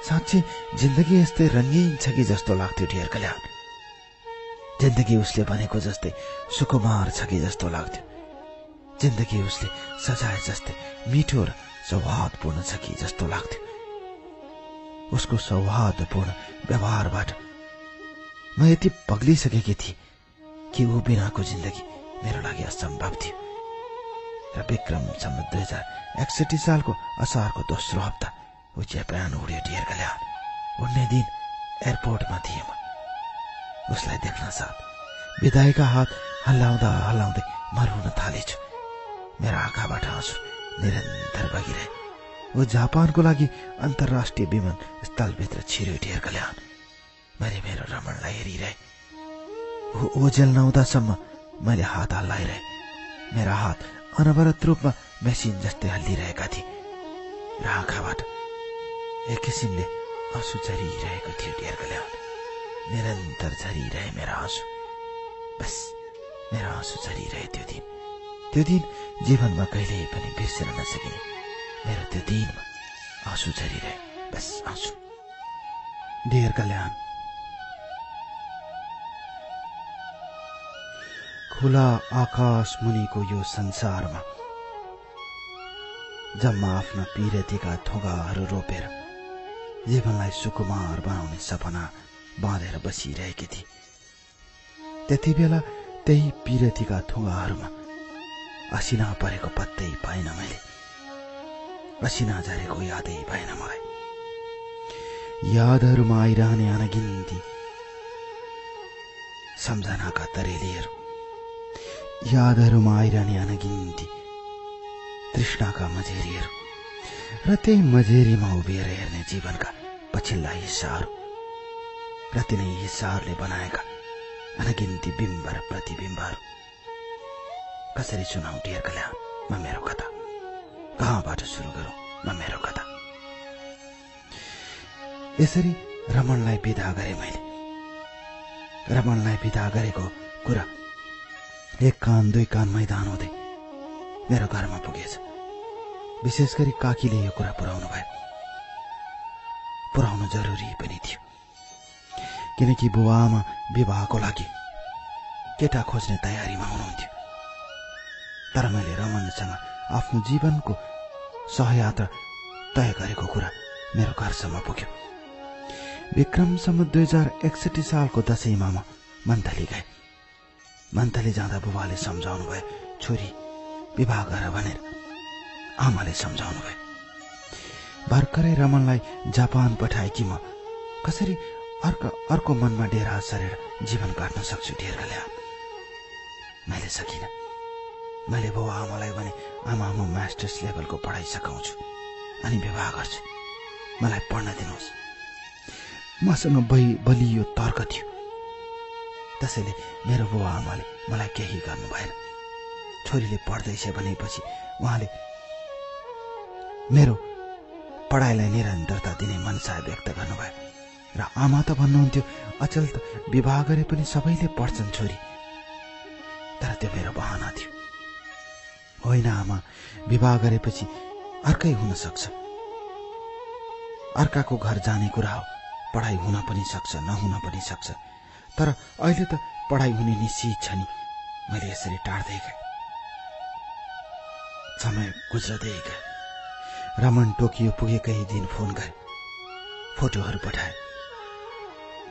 साँच्चै जिन्दगी यस्तै रङ्गीन छ कि जस्तो लाग्थ्यो ढेर कल्याण। जिन्दगी उसले भनेको जस्तै सुकुमार छ कि जस्तो लाग्थ्यो। जिन्दगी उसले सजाए जस्तै मिठो र सौहार्दपूर्ण छ कि जस्तो लाग्थ्यो। उसको सौहार्दपूर्ण व्यवहारबाट म यति पग्लिसकेकी थिएँ कि ऊ बिनाको जिन्दगी मेरो लागि असम्भव थियो। र विक्रम सम्वत 2061 सालको असारको दोस्रो हप्ता ऊ जापान उड्यो ढेर कल्याण। उड्ने दिन एयरपोर्टमा थिएँ म। उसलाई देख्न साथ विदाईका हात हल्लाउँदा हल्लाउँदै म रुन थालेछु। मेरा आँखाबाट आँसु निरन्तर बगिरहे। ऊ जापानको लागि अन्तर्राष्ट्रिय विमान स्थलभित्र छिर्यो ढेर कल्याण। मैले मेरो रमणलाई हेरिरहे। ऊ ओझेल नहुँदासम्म मैले हात हल्लाइरहे। मेरा हात अनवरत रूपमा मेसिन जस्तै हल्लिरहेका थिए र आँखाबाट एक किसिमले आँसु झरिरहेको थियो ढेर कल्याण। निरन्तर झरिरहे मेरा आँसु। बस मेरा आँसु झरिरहे। त्यो दिन जीवनमा कहिल्यै पनि बिर्सिन नसकिने मेरो त्यो दिनमा आँसु झरिरहे। बस आँसु। ढेर कल्याण। खुला आकाश मुनिको यो संसारमा जम्मा आफ्ना पीरतीका थोगाहरू रोपेर जीवनलाई सुकुमार बनाउने सपना बाँधेर बसिरहेकी थिए। त्यति बेला त्यही पीरतीका थोगाहरूमा असिना परेको पत्तै पाइन मैले। असिना झरेको यादै भएन मलाई। यादहरूमा आइरहने अनगिन्ती सम्झनाका तरेलीहरू, यादहरूमा आइरहने अनगिन्ती तृष्णाका मझेरीहरू र त्यही मझेरीमा उभिएर हेर्ने जीवनका पछिल्ला हिस्साहरू र तिनै हिस्साहरूले बनाएका अनगिन्ती बिम्ब र प्रतिबिम्बहरू। कसरी सुनाऊ ढेर कल्याण म मेरो कथा? कहाँबाट सुरु गरौँ म मेरो कथा? यसरी रमणलाई विदा गरे मैले। रमणलाई विदा गरेको कुरा एक कान दुई कान मैदान हुँदै मेरो घरमा पुगेछ। विशेष गरी काकीले यो कुरा पुर्याउनु भयो। पुर्याउनु जरुरी पनि थियो, किनकि बुबा आमा विवाहको लागि केटा खोज्ने तयारीमा हुनुहुन्थ्यो। तर मैले रमणसँग आफ्नो जीवनको सहयात्रा तय गरेको कुरा मेरो घरसम्म पुग्यो। विक्रम सम्वत 2061 सालको दशैंमा म मन्थली गए। मन्थली जाँदा बुबाले सम्झाउनु भयो, छोरी विवाह गर भनेर। आमाले सम्झाउनु भयो। भर्खरै रमणलाई जापान पठाएकी म कसरी अर्को मनमा डेरा सरेर जीवन काट्न सक्छु ढेर कल्याण? मैले सकिनँ। मैले बुबा आमालाई भने, आमा म मास्टर्स लेभलको पढाइ सकाउँछु अनि विवाह गर्छु, मलाई पढ्न दिनुहोस्। मसँग बलियो तर्क थियो। त्यसैले मेरो बुबा आमाले मलाई केही गर्नु भएन। छोरीले पढ्दैछ भनेपछि उहाँले मेरो पढाइलाई निरन्तरता दिने मनसा व्यक्त गर्नुभयो। र आमा त भन्नुहुन्थ्यो, अचल त विवाह गरे पनि सबैले पढ्छन् छोरी। तर त्यो मेरो बहाना थियो। होइन आमा, विवाह गरेपछि अर्कै हुन सक्छ। अर्काको घर जाने कुरा हो। पढाइ हुन पनि सक्छ, नहुन पनि सक्छ। तर अहिले त पढाइ हुने निश्चित छ नि। मैले यसरी टाढ्दै गएँ। समय गुज्रदै गए। रमन टोकियो पुगेकै दिन फोन गरे, फोटोहरू पठाए।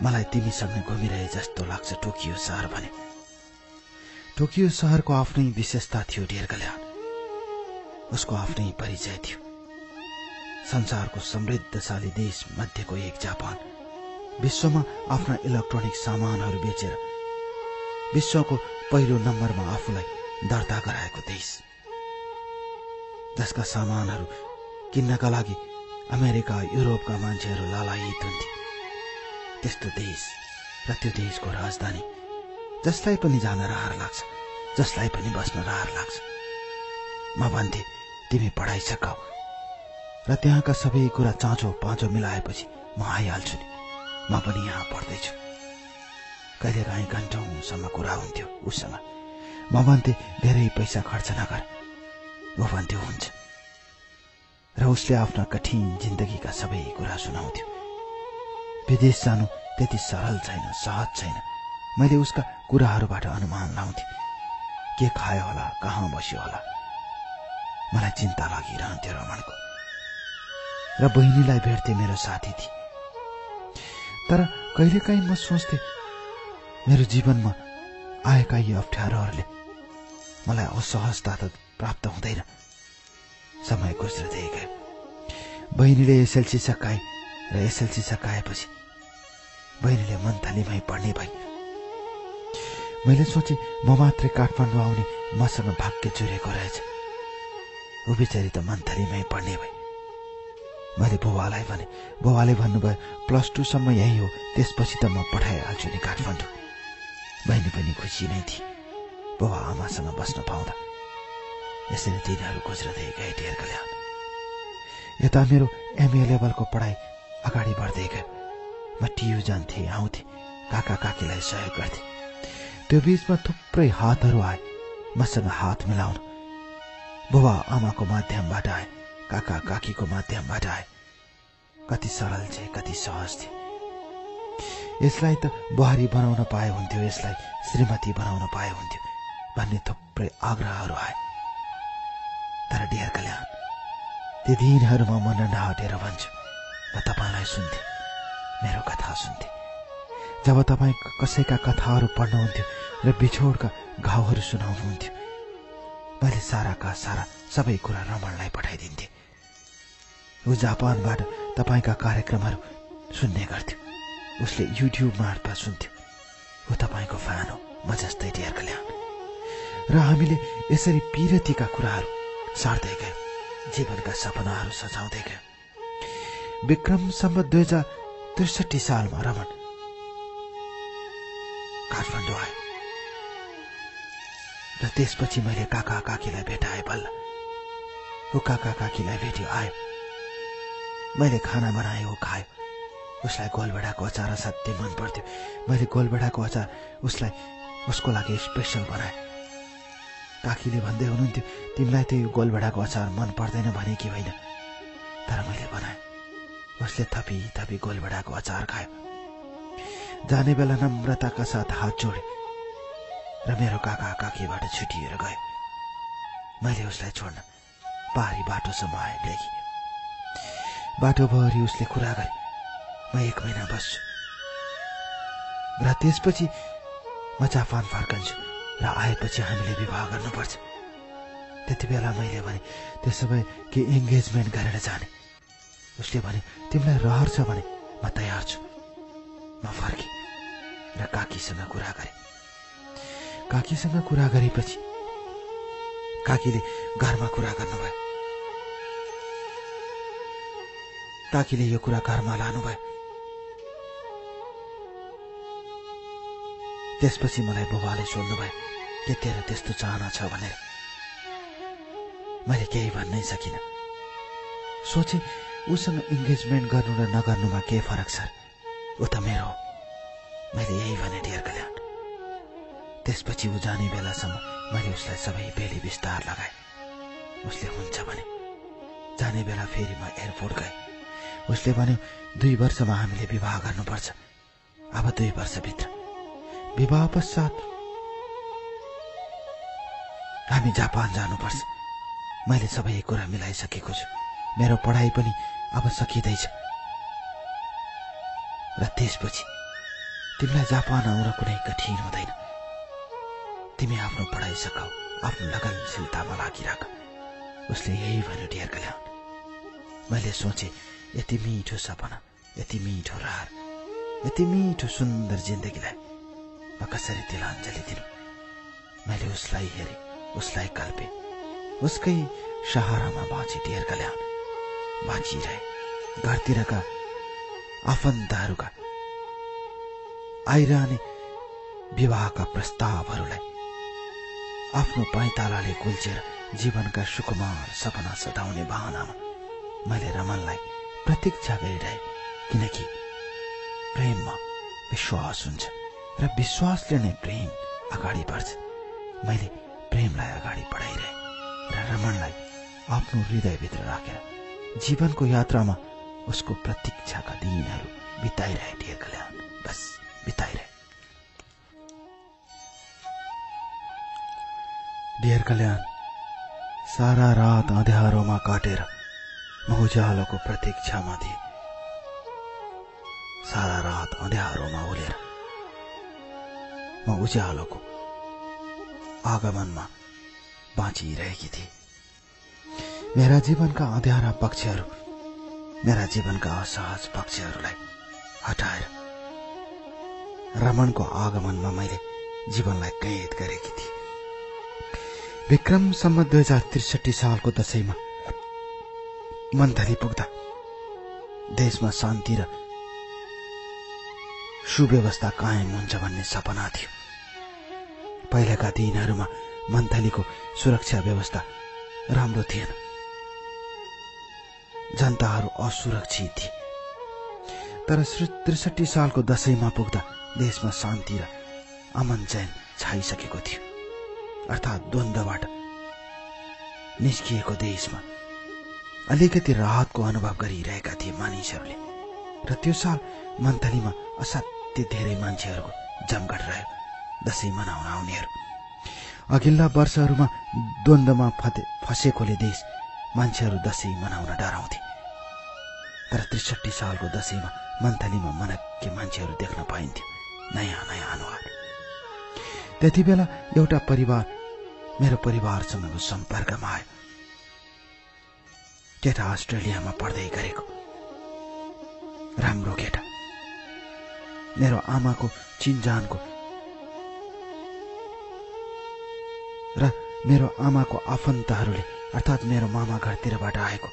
मलाई तिमीसँग घुमिरहे जस्तो लाग्छ टोकियो सहर भने। टोकियो सहरको आफ्नै विशेषता थियो डियर कल्याण। उसको आफ्नै परिचय थियो। संसारको समृद्धशाली देश मध्येको एक जापान, विश्वमा आफ्ना इलेक्ट्रोनिक सामानहरू बेचेर विश्वको पहिलो नम्बरमा आफूलाई दर्ता गराएको देश, जसका सामानहरू किन्नका लागि अमेरिका युरोपका मान्छेहरू लालायित हुन्थे। त्यस्तो देश र त्यो देशको राजधानी, जसलाई पनि जान रहर लाग्छ, जसलाई पनि बस्न रहर लाग्छ। म भन्थे तिमी पढाइ सकाऊ र त्यहाँका सबै कुरा चाँचो पाँचो मिलाएपछि म आइहाल्छु नि, म पनि यहाँ पढ्दैछु। कहिलेकाहीँ घन्टौँसम्म कुरा हुन्थ्यो उसँग। म भन्थे धेरै पैसा खर्च नगर, ऊ भन्थ्यो हुन्छ। र उसले आफ्ना कठिन जिन्दगीका सबै कुरा सुनाउँथ्यो। विदेश जानु त्यति सरल छैन, सहज छैन। मैले उसका कुराहरूबाट अनुमान लाउँथे, के खायो होला, कहाँ बस्यो होला। मलाई चिन्ता लागिरहन्थ्यो रमणको। र बहिनीलाई भेट्थे, मेरो साथी थिए। तर कहिलेकाहीँ म सोच्थे मेरो जीवनमा आएका यी अप्ठ्यारोहरूले मलाई असहजता त प्राप्त हुँदैन। समय गुज्रदै गयो। बहिनीले एसएलसी सकाए र एसएलसी सकाएपछि बहिनीले मन्थलीमै पढ्ने भई। मैले सोचे म मात्रै काठमाडौँ आउने मसँग भाग्य जुरेको रहेछ। ऊ बिचारी त मन्थलीमै पढ्ने भई। मैले बुबालाई भने, बुबाले भन्नुभयो +2 सम्म यही हो, त्यसपछि त म पठाइहाल्छु नि काठमाडौँ। बहिनी पनि खुसी नै थिए बुबा आमासँग बस्न पाउँदा। यसरी दिनहरू गुज्रदै गए डियर कल्याण। यता मेरो एमए लेभलको पढाइ अगाडि बढ्दै गयो। म टियु जान्थे, आउँथे, काका काकीलाई सहयोग गर्थे। त्यो बीचमा थुप्रै हातहरू आए मसँग हात मिलाउन। बुबा आमाको माध्यमबाट आए, काका काकीको माध्यमबाट आए। कति सरल थिए, कति सहज थिए। यसलाई त बुहारी बनाउन पाए हुन्थ्यो, यसलाई श्रीमती बनाउन पाए हुन्थ्यो भन्ने थुप्रै आग्रहहरू आए। तर डियर कल्याण, ती दिनहरूमा म नहटेर भन्छु, म तपाईँलाई सुन्थे, मेरो कथा सुन्थे। जब तपाईँ कसैका कथाहरू पढ्नुहुन्थ्यो र बिछोडका घाउहरू सुनाउनुहुन्थ्यो, मैले साराका सारा सबै कुरा रमणलाई पठाइदिन्थे। ऊ जापानबाट तपाईँका कार्यक्रमहरू सुन्ने गर्थ्यो। उसले युट्युब मार्फत सुन्थ्यो। ऊ तपाईँको फ्यान हो, म जस्तै डियर कल्याण। र हामीले यसरी पिरतीका कुराहरू सार्दै गयौँ, जीवनका सपनाहरू सजाउँदै गयौँ। विक्रमसम्म 2063 सालमा रमण काठमाडौँ आयो। र त्यसपछि मैले काका काकीलाई भेटाएँ बल्ल। ऊ काका काकीलाई भेट्यो, आयो। मैले खाना बनाएँ, ऊ खायो। उसलाई गोलभेडाको अचार असाध्यै मन पर्थ्यो। मैले गोलभेडाको अचार उसको लागि स्पेसल बनाएँ। काकीले भन्दै हुनुहुन्थ्यो तिमीलाई त यो गोलभेडाको अचार मन पर्दैन भने कि होइन, तर मैले बनाएँ। उसले थपी थपी गोलभेडाको अचार खायो। जाने बेला नम्रताका साथ हात जोडे र मेरो काका काकीबाट छुटिएर गयो। मैले उसलाई छोड्न पहाडी बाटोसम्म आएँ, ल्याएँ। बाटोभरि उसले कुरा गरे, म 1 महिना बस्छु र त्यसपछि म जापान फर्कन्छु र आएपछि हामीले विवाह गर्नुपर्छ। त्यति बेला मैले भने त्यसो भए के एङ्गेजमेन्ट गरेर जाने? उसले भने तिमीलाई रहर छ भने म तयार छु। म फर्केँ र काकीसँग कुरा गरेँ। काकीसँग कुरा गरेपछि काकीले घरमा कुरा गर्नुभयो। काकीले यो कुरा घरमा लानुभयो। त्यसपछि मलाई बुबाले सोध्नुभयो के तेरो त्यस्तो चाहना छ भनेर। मैले केही भन्नै सकिनँ। सोचे उसँग इन्गेजमेन्ट गर्नु र नगर्नुमा के फरक छ, ऊ त मेरो हो। मैले यही भने डियर कल्याण। त्यसपछि ऊ जाने बेलासम्म मैले उसलाई सबै बेली विस्तार लगाएँ। उसले हुन्छ भने जाने बेला फेरि म एयरपोर्ट गएँ। उसले भन्यो 2 वर्षमा हामीले विवाह गर्नुपर्छ। अब 2 वर्षभित्र विवाह पश्चात हामी जापान जानुपर्छ। मैले सबै कुरा मिलाइसकेको छु। मेरो पढाइ पनि अब सकिँदैछ र त्यसपछि तिमीलाई जापान आउन कुनै कठिन हुँदैन। तिमी आफ्नो पढाइ सकाऊ, आफ्नो लगनशीलतामा लागिराख। उसले यही भन्यो डियर कल्याण। मैले सोचे यति मिठो सपना, यति मिठो रहर, यति मिठो सुन्दर जिन्दगीलाई म कसरी तिलाञ्जली दिनु। मैले उसलाई हेरे, उसलाई कल्पे, उसकै सहारामा बाँचे डियर कल्याण। बाँचिरहे। घरतिरका आफन्तहरूका आइरहने विवाहका प्रस्तावहरूलाई आफ्नो पाइतालाले कुल्चेर जीवनका सुकुमार सपना सताउने बहानामा मैले रमनलाई प्रतीक्षा गरिरहे। किनकि प्रेममा विश्वास हुन्छ र विश्वासले नै प्रेम अगाडि बढ्छ। मैले प्रेमलाई अगाडि बढाइरहे र रमनलाई आफ्नो हृदयभित्र राखेर जीवनको यात्रामा उसको प्रतीक्षाका दिनहरू बिताइरहे डियर कल्याण। बस बिताइरहे। डियर कल्याण, सारा रात अँध्यारोमा काटेर म उज्यालोको प्रतीक्षामा थिएँ। सारा रात अँध्यारोमा उलेर म उज्यालोको आगमनमा बाँचिरहेकी थिएँ। मेरा जीवनका अँध्यारा पक्षहरू, मेरा जीवनका असहज पक्षहरूलाई हटाएर रमनको आगमनमा मैले जीवनलाई कैद गरेकी थिएँ। विक्रम सम्वत 2063 सालको दशैंमा मन्थली पुग्दा देशमा शान्ति र सुव्यवस्था कायम हुन्छ भन्ने सपना थियो। पहिलाका दिनहरूमा मन्थलीको सुरक्षा व्यवस्था राम्रो थिएन। जनताहरू असुरक्षित थिए। तर 63 सालको दशैंमा पुग्दा देशमा शान्ति र अमन चैन छाइसकेको थियो। अर्थात् द्वन्द्वबाट निस्किएको देशमा अलिकति राहतको अनुभव गरिरहेका थिए मानिसहरूले। र त्यो साल मन्थलीमा असाध्य धेरै मान्छेहरूको जमघट रह्यो दशैं मनाउन आउनेहरू। अघिल्ला वर्षहरूमा द्वन्द्वमा फसेकोले देश मान्छेहरू दशैं मनाउन डराउँथे। तर 63 सालको दशैंमा मन्थलीमा मनक्के मान्छेहरू देख्न पाइन्थ्यो, नयाँ नयाँ अनुहार। त्यति बेला एउटा परिवार मेरो परिवारसँगको सम्पर्कमा आयो। केटा अस्ट्रेलियामा पढ्दै गरेको राम्रो केटा, मेरो आमाको चिनजानको र मेरो आमाको आफन्तहरूले अर्थात् मेरो मामा घरतिरबाट आएको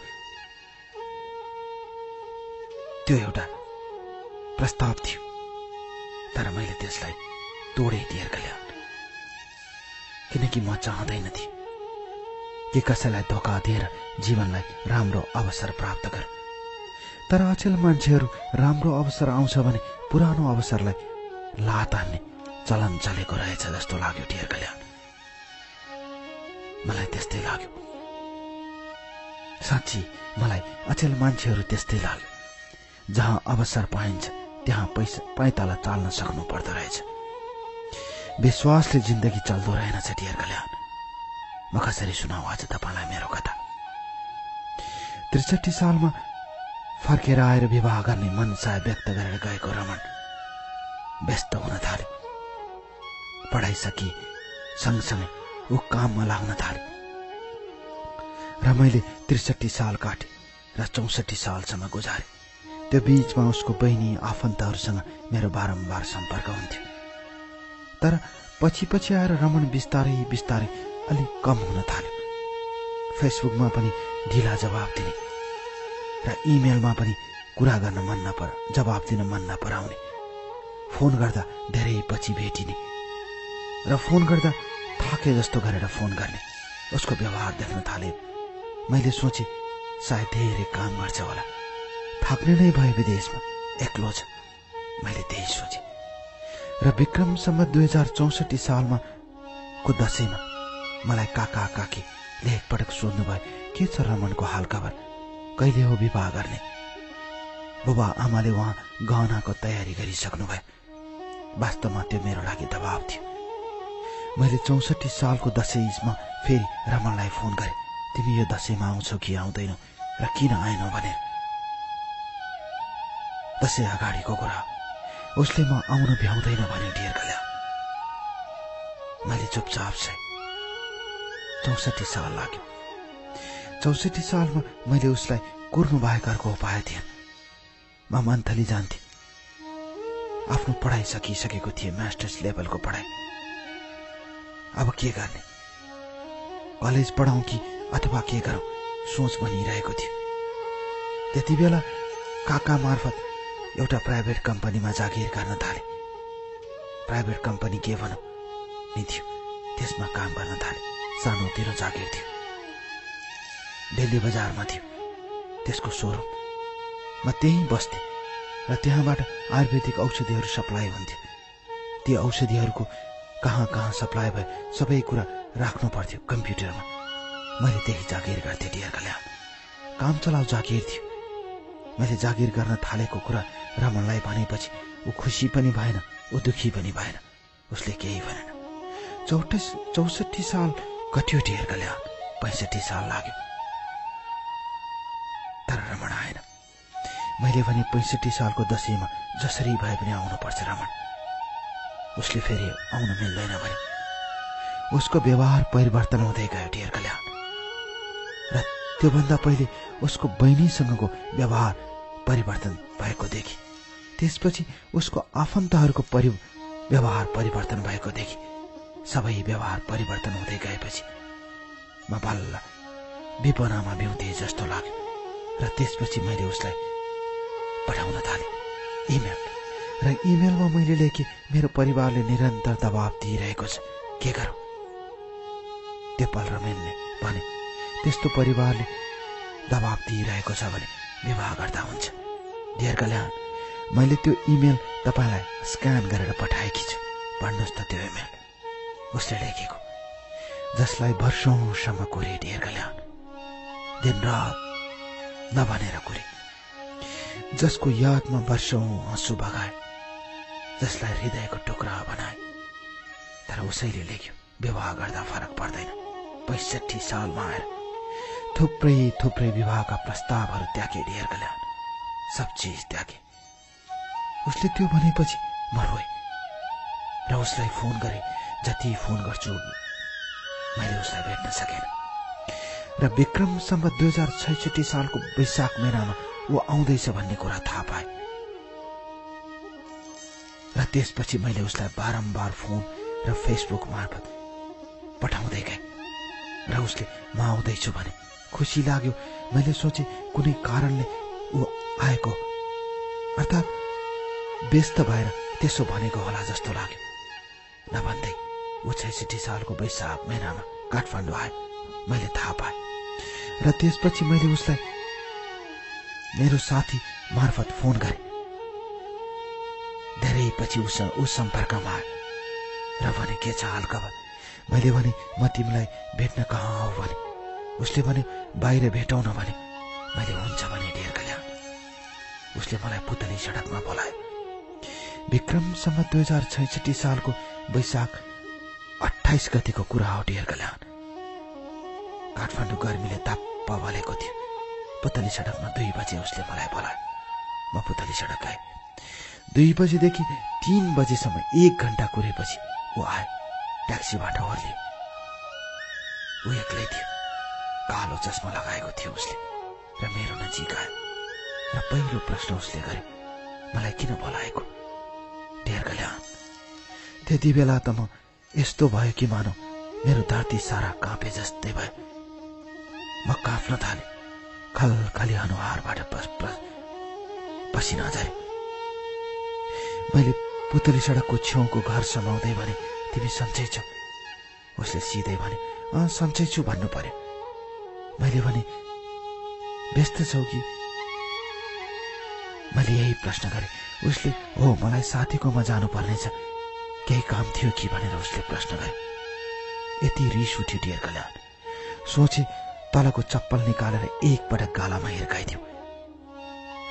त्यो एउटा प्रस्ताव थियो। तर मैले त्यसलाई तोडे डियर कल्याण। किनकि म चाहँदैन थिएँ कि कसैलाई धोका दिएर जीवनलाई राम्रो अवसर प्राप्त गर। तर अचेल मान्छेहरू राम्रो अवसर आउँछ भने पुरानो अवसरलाई लात हान्ने चलन चलेको रहेछ जस्तो लाग्यो डियर कल्याण। मलाई त्यस्तै लाग्यो। साँच्ची मलाई अचेल मान्छेहरू त्यस्तै लाग्यो। जहाँ अवसर पाइन्छ त्यहाँ पैताला चाल्न सक्नु पर्दो रहेछ। विश्वासले जिन्दगी चल्दो रहेनछ डियर कल्याण। म कसरी सुनाऊ आज तपाईलाई मेरो कथा। 63 सालमा फर्केर आएर विवाह गर्ने मनसा व्यक्त गरेर गएको रमन व्यस्त हुन थाल्यो। पढाइ सकी सँगसँगै ऊ काममा लाग्न थाल्यो। र मैले 63 साल काटे र 64 सालसम्म गुजारे। त्यो बीचमा उसको बहिनी आफन्तहरूसँग मेरो बारम्बार सम्पर्क हुन्थ्यो। तर पछि पछि आएर रमन बिस्तारै बिस्तारै अलिक कम हुन थाल्यो। फेसबुकमा पनि ढिला जवाब दिने र इमेलमा पनि कुरा गर्न जवाब दिन मन नपराउने। फोन गर्दा धेरै पछि भेटिने र फोन गर्दा थाके जस्तो गरेर फोन गर्ने उसको व्यवहार देख्न थाले। मैले सोचे सायद धेरै काम गर्छ होला, थाक्ने नै भयो विदेशमा, एक्लो छ। मैले त्यही सोचे। र विक्रम सम्वत 2064 सालमा को दशैंमा मलाई काका काकीले एकपटक सोध्नुभयो के छ रमनको हालखबर, कहिले हो विवाह गर्ने। बुबा आमाले उहाँ गहनाको तयारी गरिसक्नुभयो। वास्तवमा त्यो मेरो लागि दबाब थियो। मैले 64 सालको दशैंमा फेरि रमणलाई फोन गरे। तिमी यो दशैंमा आउँछौ कि आउँदैनौ र किन आएनौ भनेर। दशैं अगाडिको कुरा, उसले म आउन भ्याउँदैन भन्यो डियर कल्याण। मैले चुपचाप चाहिँ 64 साल लाग्यो। 64 सालमा मैले उसलाई कुर्नु बाहेक अर्को उपाय थिएन। म मन्थली जान्थे। आफ्नो पढाइ सकिसकेको थिए, मास्टर्स लेभलको पढाइ। अब के गर्ने, कलेज पढाउँ कि अथवा के गरौँ सोच बनिरहेको थियो। त्यति बेला काका मार्फत एउटा प्राइभेट कम्पनीमा जागिर गर्न थाले। प्राइभेट कम्पनी के भनौँ नि थियो, त्यसमा काम गर्न थाले। सानोतिरो जागिर थियो, दिल्ली बजारमा थियो त्यसको सोरुम। म त्यहीँ बस्थेँ र त्यहाँबाट आयुर्वेदिक औषधिहरू सप्लाई हुन्थ्यो। ती औषधिहरूको कहाँ कहाँ सप्लाई भए सबै कुरा राख्नु पर्थ्यो कम्प्युटरमा। मैले त्यही जागिर गर्थेँ डियर कल्याण। काम चलाउ जागिर थियो। मैले जागिर गर्न थालेको कुरा रमणलाई भनेपछि ऊ खुसी पनि भएन, ऊ दुखी पनि भएन। उसले केही भनेन। 64 साल कट्यो डियर कल्याण। 65 साल लाग्यो, तर रमण आएन। मैले भने 65 सालको दशैंमा जसरी भए पनि आउनुपर्छ रमण। उसले फेरि आउन मिल्दैन भने। उसको व्यवहार परिवर्तन हुँदै गयो डियर कल्याण। र त्योभन्दा पहिले उसको बहिनीसँगको व्यवहार परिवर्तन भएको देखेँ। त्यसपछि उसको आफन्तहरूको व्यवहार परिवर्तन भएको देखेँ। सबै व्यवहार परिवर्तन हुँदै गएपछि म बल्ल विपनामा बिउँथे जस्तो लाग्यो। र त्यसपछि मैले उसलाई पठाउन थालेँ इमेल। र इमेलमा मैले लेखेँ, मेरो परिवारले निरन्तर दबाब दिइरहेको छ, के गरौँ। त्यो पल रमेनले भने, त्यस्तो परिवारले दबाब दिइरहेको छ भने विवाह गर्दा हुन्छ। डियर कल्याण, मैले त्यो इमेल तपाईँलाई स्क्यान गरेर पठाएकी छु। पढ्नुहोस् त त्यो इमेल। उसले लेखेको, जसलाई वर्षौंसम्म कुरे डियर कल्याण, दिन रात नभनेर कुरे, जसको यादमा वर्षौं आँसु बगाए, जसलाई हृदयको टुक्रा बनाए। तर उसैले लेख्यो, विवाह गर्दा फरक पर्दैन। 65 सालमा आएर थुप्रै विवाहका प्रस्तावहरू त्यागे डियर कल्याण। सब चिज त्यागे। उसले त्यो भनेपछि म रोएँ र उसलाई फोन गरे। जति फोन गर्छु मैले उसलाई भेट्न सकेन। र विक्रम सम्बत 2066 सालको वैशाख महिनामा ऊ आउँदैछ भन्ने कुरा थाहा पाए। र त्यसपछि मैले उसलाई बारम्बार फोन र फेसबुक मार्फत पठाउँदै गएँ। र उसले म आउँदैछु भने खुसी लाग्यो। मैले सोचे कुनै कारणले ऊ आएको, अर्थात् व्यस्त भएर त्यसो भनेको होला जस्तो लाग्यो। नभन्दै ऊ 66 सालको वैशाख महिनामा काठमाडौँ आए, मैले थाहा पाएँ। र त्यसपछि मैले उसलाई मेरो साथी मार्फत फोन गरेँ। धेरै पछि ऊ सम्पर्कमा आयो र भने, के छ हालखबर। मैले भने, म तिमीलाई भेट्न कहाँ आऊ भने। उसले भने, बाहिर भेटौँ न भने। मैले हुन्छ भने डियर कल्याण। उसले मलाई पुतली सडकमा बोलायो। विक्रम सम्बत 2066 सालको वैशाख 28 गतिको कुरा हो डियर कल्याण। काठमाडौँ गर्मीले ताप्प बलेको थियो। पुतली सडकमा 2 बजे उसले मलाई बोलायो। म पुतली सडक गएँ। 2 बजेदेखि 3 बजेसम्म 1 घण्टा कुरेपछि ऊ आयो। ट्याक्सीबाट ओर्लियो। ऊ एक्लै थियो। कालो चस्मा लगाएको थियो उसले र मेरो नजिक आयो। र पहिलो प्रश्न उसले गरे, मलाई किन बोलाएको डियर कल्याण। त्यति बेला त म यस्तो भयो कि मानौ मेरो धरती सारा काँपे जस्तै भयो। म काँप्न थालेँ। खलखली अनुहारबाट पसिना झरे। मैले पुतली सडकको छेउको घर समाउँदै भने, तिमी सन्चै छौ। उसले सिधै भने, सन्चै छु भन्नु पर्यो। मैले भने, व्यस्त छौ कि। मैले यही प्रश्न गरेँ। उसले, हो मलाई साथीकोमा जानुपर्नेछ, केही काम थियो कि भनेर उसले प्रश्न गरे। यति रिस उठ्यो डियर कल्याण। सोचे तलको चप्पल निकालेर एकपटक गालामा हिर्काइदियो।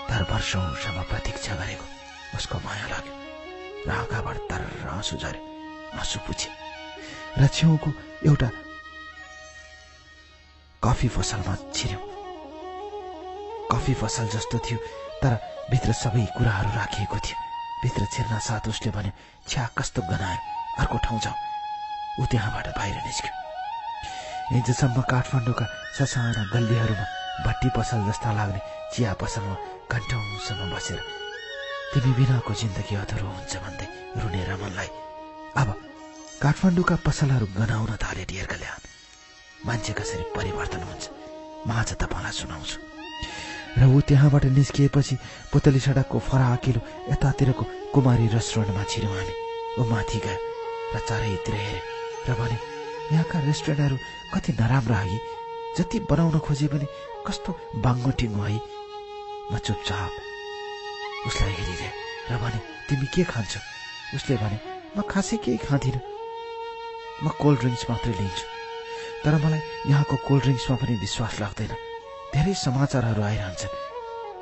तर वर्षौंसम्म प्रतीक्षा गरेको उसको माया लाग्यो र आँखाबाट तर आँसु झर्यो। आँसु पुछे, र छेउको एउटा कफी पसलमा छिर्यौं। कफी पसल जस्तो थियो, तर भित्र सबै कुराहरू राखिएको थियो। भित्र छिर्न साथ उसले भन्यो, छ्या कस्तो गनायो, अर्को ठाउँ जाऊ। ऊ त्यहाँबाट बाहिर निस्क्यो। हिजोसम्म काठमाडौँका ससाना गल्लीहरूमा भट्टी पसल जस्ता लाग्ने चिया पसलमा घण्टौँसम्म बसेर तिमी बिनाको जिन्दगी अधुरो हुन्छ भन्दै रुने रमनलाई अब काठमाडौँका पसलहरू गनाउन थाले। डियर कल्याण, मान्छे कसरी परिवर्तन हुन्छ म आज तपाईँलाई सुनाउँछु। र ऊ त्यहाँबाट निस्किएपछि पुतली सडकको फराकिलो यतातिरको कुमारी रेस्टुरेन्टमा छिर्यौं हामी। ऊ माथि गयो र चारैतिर हेऱ्यो र भन्यो, यहाँका रेस्टुरेन्टहरू कति नराम्रा है, जति बनाउन खोजे पनि कस्तो बाङ्गो टिङ्गो है। म चुपचाप उसलाई हेरिरहेँ र भने, तिमी के खान्छौ? उसले भने, म खासै केही खाँदिन, म कोल्ड ड्रिङ्क्स मात्रै लिन्छु। तर मलाई यहाँको कोल्ड ड्रिङ्क्समा पनि विश्वास लाग्दैन। धेरै समाचारहरू आइरहन्छन्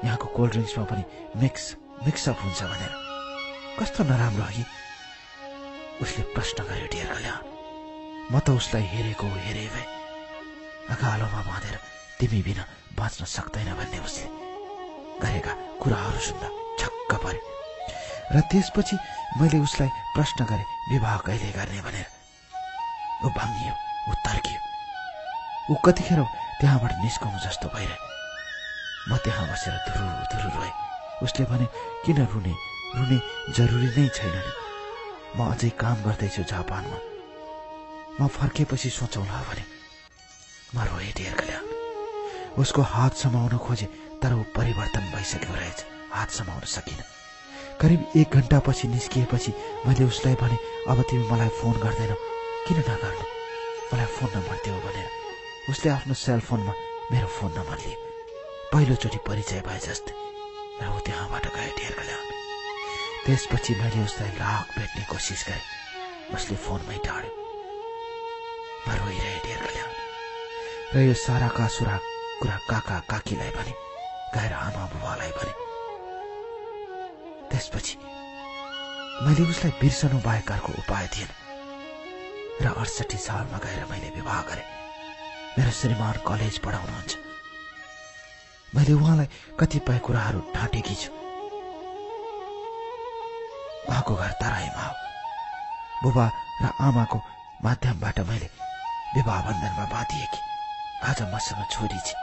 यहाँको कोल्ड ड्रिङ्क्समा पनि मिक्सअप हुन्छ भनेर। कस्तो नराम्रो है? उसले प्रश्न गर्यो। डियर कल्याण, म त उसलाई हेरेको हेरे भए अगालोमा बाँधेर तिमी बिना बाँच्न सक्दैन भन्ने उसले गरेका कुराहरू सुन्दा छक्क परे। र त्यसपछि मैले उसलाई प्रश्न गरेँ, विवाह कहिले गर्ने भनेर। ऊ भाङ्गियो, ऊ तर्कियो। ऊ कतिखेर त्यहाँबाट निस्कौँ जस्तो भइरहे। म त्यहाँ बसेर धुरु रोएँ। उसले भने, किन रुने जरुरी नै छैन नि, म अझै काम गर्दैछु जापानमा, म फर्केपछि सोचौँला भने। म रोएँ। डियर कल्याण, उसको हात समाउन खोजे तर ऊ परिवर्तन भइसक्यो रहेछ। हात समाउन सकिन। करिब 1 घण्टापछि निस्किएपछि मैले उसलाई भने, अब तिमी मलाई फोन गर्दैनौ, किन नगर्नु, मलाई फोन नम्बर देऊ भनेर। उसले आफ्नो सेलफोनमा मेरो फोन नम्बर लिए। पहिलोचोटि परिचय भए जस्तै र ऊ त्यहाँबाट गयो। डियर कल्याण, त्यसपछि मैले उसलाई लाख भेट्ने कोसिस गरेँ। उसले फोनमै टाढ्यो। म रोइरहेँ। डियर कल्याण, र यो साराका सुरा कुरा काका काकीलाई भने, गएर आमा बुबालाई भने। त्यसपछि मैले उसलाई बिर्सनु बाहेक अर्को उपाय थिएन। र 68 सालमा गएर मैले विवाह गरेँ। मेरो श्रीमान कलेज पढाउनुहुन्छ। मैले उहाँलाई कतिपय कुराहरू ढाँटेकी छु। उहाँको घर तराईमा हो। बुबा र आमाको माध्यमबाट मैले विवाह बन्धनमा बाँधिएकी। आज मसँग छोरी छ।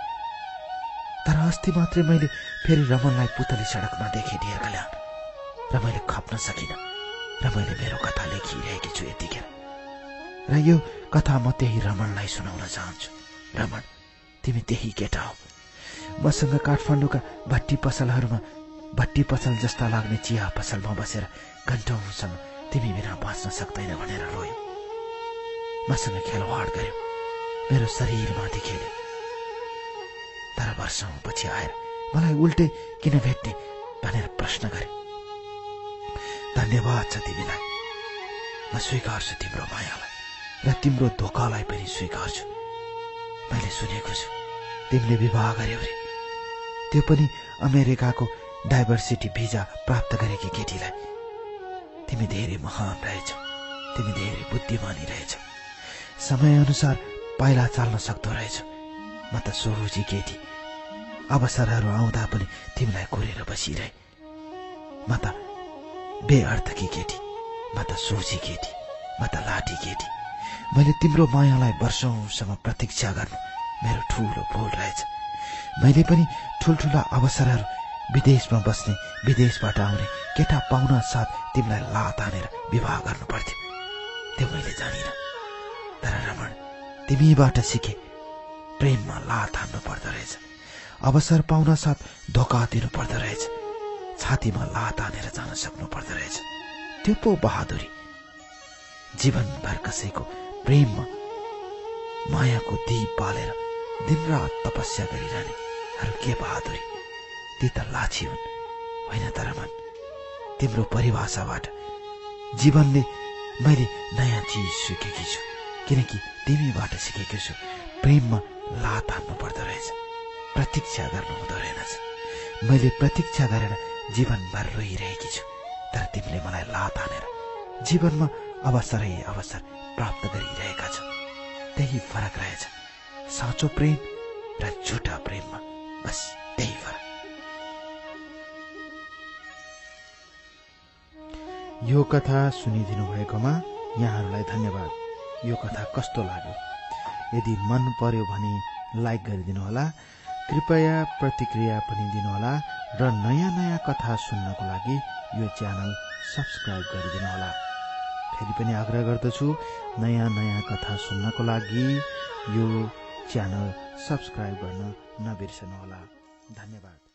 तर अस्ति मात्रै मैले फेरि रमनलाई पुतली सडकमा देखेँ। डियर कल्याण, र मैले खप्न सकिनँ। र मैले मेरो कथा लेखिरहेकी छु यतिखेर। र यो कथा म त्यही रमनलाई सुनाउन चाहन्छु। रमन, तिमी त्यही केटा हो। मसँग काठमाडौँका भट्टी पसल जस्ता लाग्ने चिया पसलमा बसेर घण्टौँसम्म तिमी बिना बाँच्न सक्दैन भनेर रोयो। मसँग खेलवाड गर्यो, मेरो शरीरमाथि खेल्यो। तर वर्षौंपछि आएर मलाई उल्टै किन भेट्ने भनेर प्रश्न गरे। धन्यवाद छ तिमीलाई। म स्वीकार्छु तिम्रो मायालाई र तिम्रो धोकालाई पनि स्वीकार्छु। मैले सुनेको छु तिमीले विवाह गर्यौ रे, त्यो पनि अमेरिकाको डाइभर्सिटी भिजा प्राप्त गरेकी केटीलाई। तिमी धेरै महान रहेछौ, तिमी धेरै बुद्धिमानी रहेछौ, समयअनुसार पाइला चाल्न सक्दो रहेछौ। म त सोझी केटी, अवसरहरू आउँदा पनि तिमीलाई कोरेर बसिरहे। म त बेअर्थकी केटी, म त सोझी केटी, म त लाठी केटी। मैले तिम्रो मायालाई वर्षौंसम्म प्रतीक्षा गर्नु मेरो ठूलो भूल रहेछ। मैले पनि ठुल्ठुला अवसरहरू, विदेशमा बस्ने, विदेशबाट आउने केटा पाउन साथ तिमीलाई लात हानेर विवाह गर्नु पर्थ्यो। त्यो मैले जानिन। तर रमण, तिमीबाट सिके प्रेममा लात हान्नु पर्दो रहेछ, अवसर पाउन साथ धोका दिनु पर्दो रहेछ, छातीमा लात हानेर जान सक्नु पर्दो रहेछ। त्यो पो बहादुरी। जीवनभर कसैको प्रेममा मायाको दीप बालेर दिनरात तपस्या गरिरहने अरू के बहादुरी। ती त लाछी हुन्, होइन त रमन। तिम्रो परिभाषाबाट जीवनले मैले नयाँ चीज सिकेकी छु, किनकि तिमीबाट सिकेको छु प्रेममा लात हान्नु पर्दो रहेछ, प्रतीक्षा गर्नु हुँदो रहेनछ। मैले प्रतीक्षा गरेर जीवनभर रोइरहेकी छु, तर तिमीले मलाई लात हानेर जीवनमा अवसरै अवसर प्राप्त गरिरहेका छौँ। त्यही फरक रहेछ साँचो प्रेम र झुटा प्रेममा, बस त्यही फरक। यो कथा सुनिदिनु भएकोमा यहाँहरूलाई धन्यवाद। यो कथा कस्तो लाग्यो? यदि मन पर्यो भने लाइक गरिदिनुहोला, कृपया प्रतिक्रिया पनि दिनुहोला र नयाँ नयाँ कथा सुन्नको लागि यो च्यानल सब्स्क्राइब गरिदिनुहोला। फेरि पनि आग्रह गर्दछु, नयाँ नयाँ कथा सुन्नको लागि यो च्यानल सब्स्क्राइब गर्न नबिर्सनुहोला। धन्यवाद।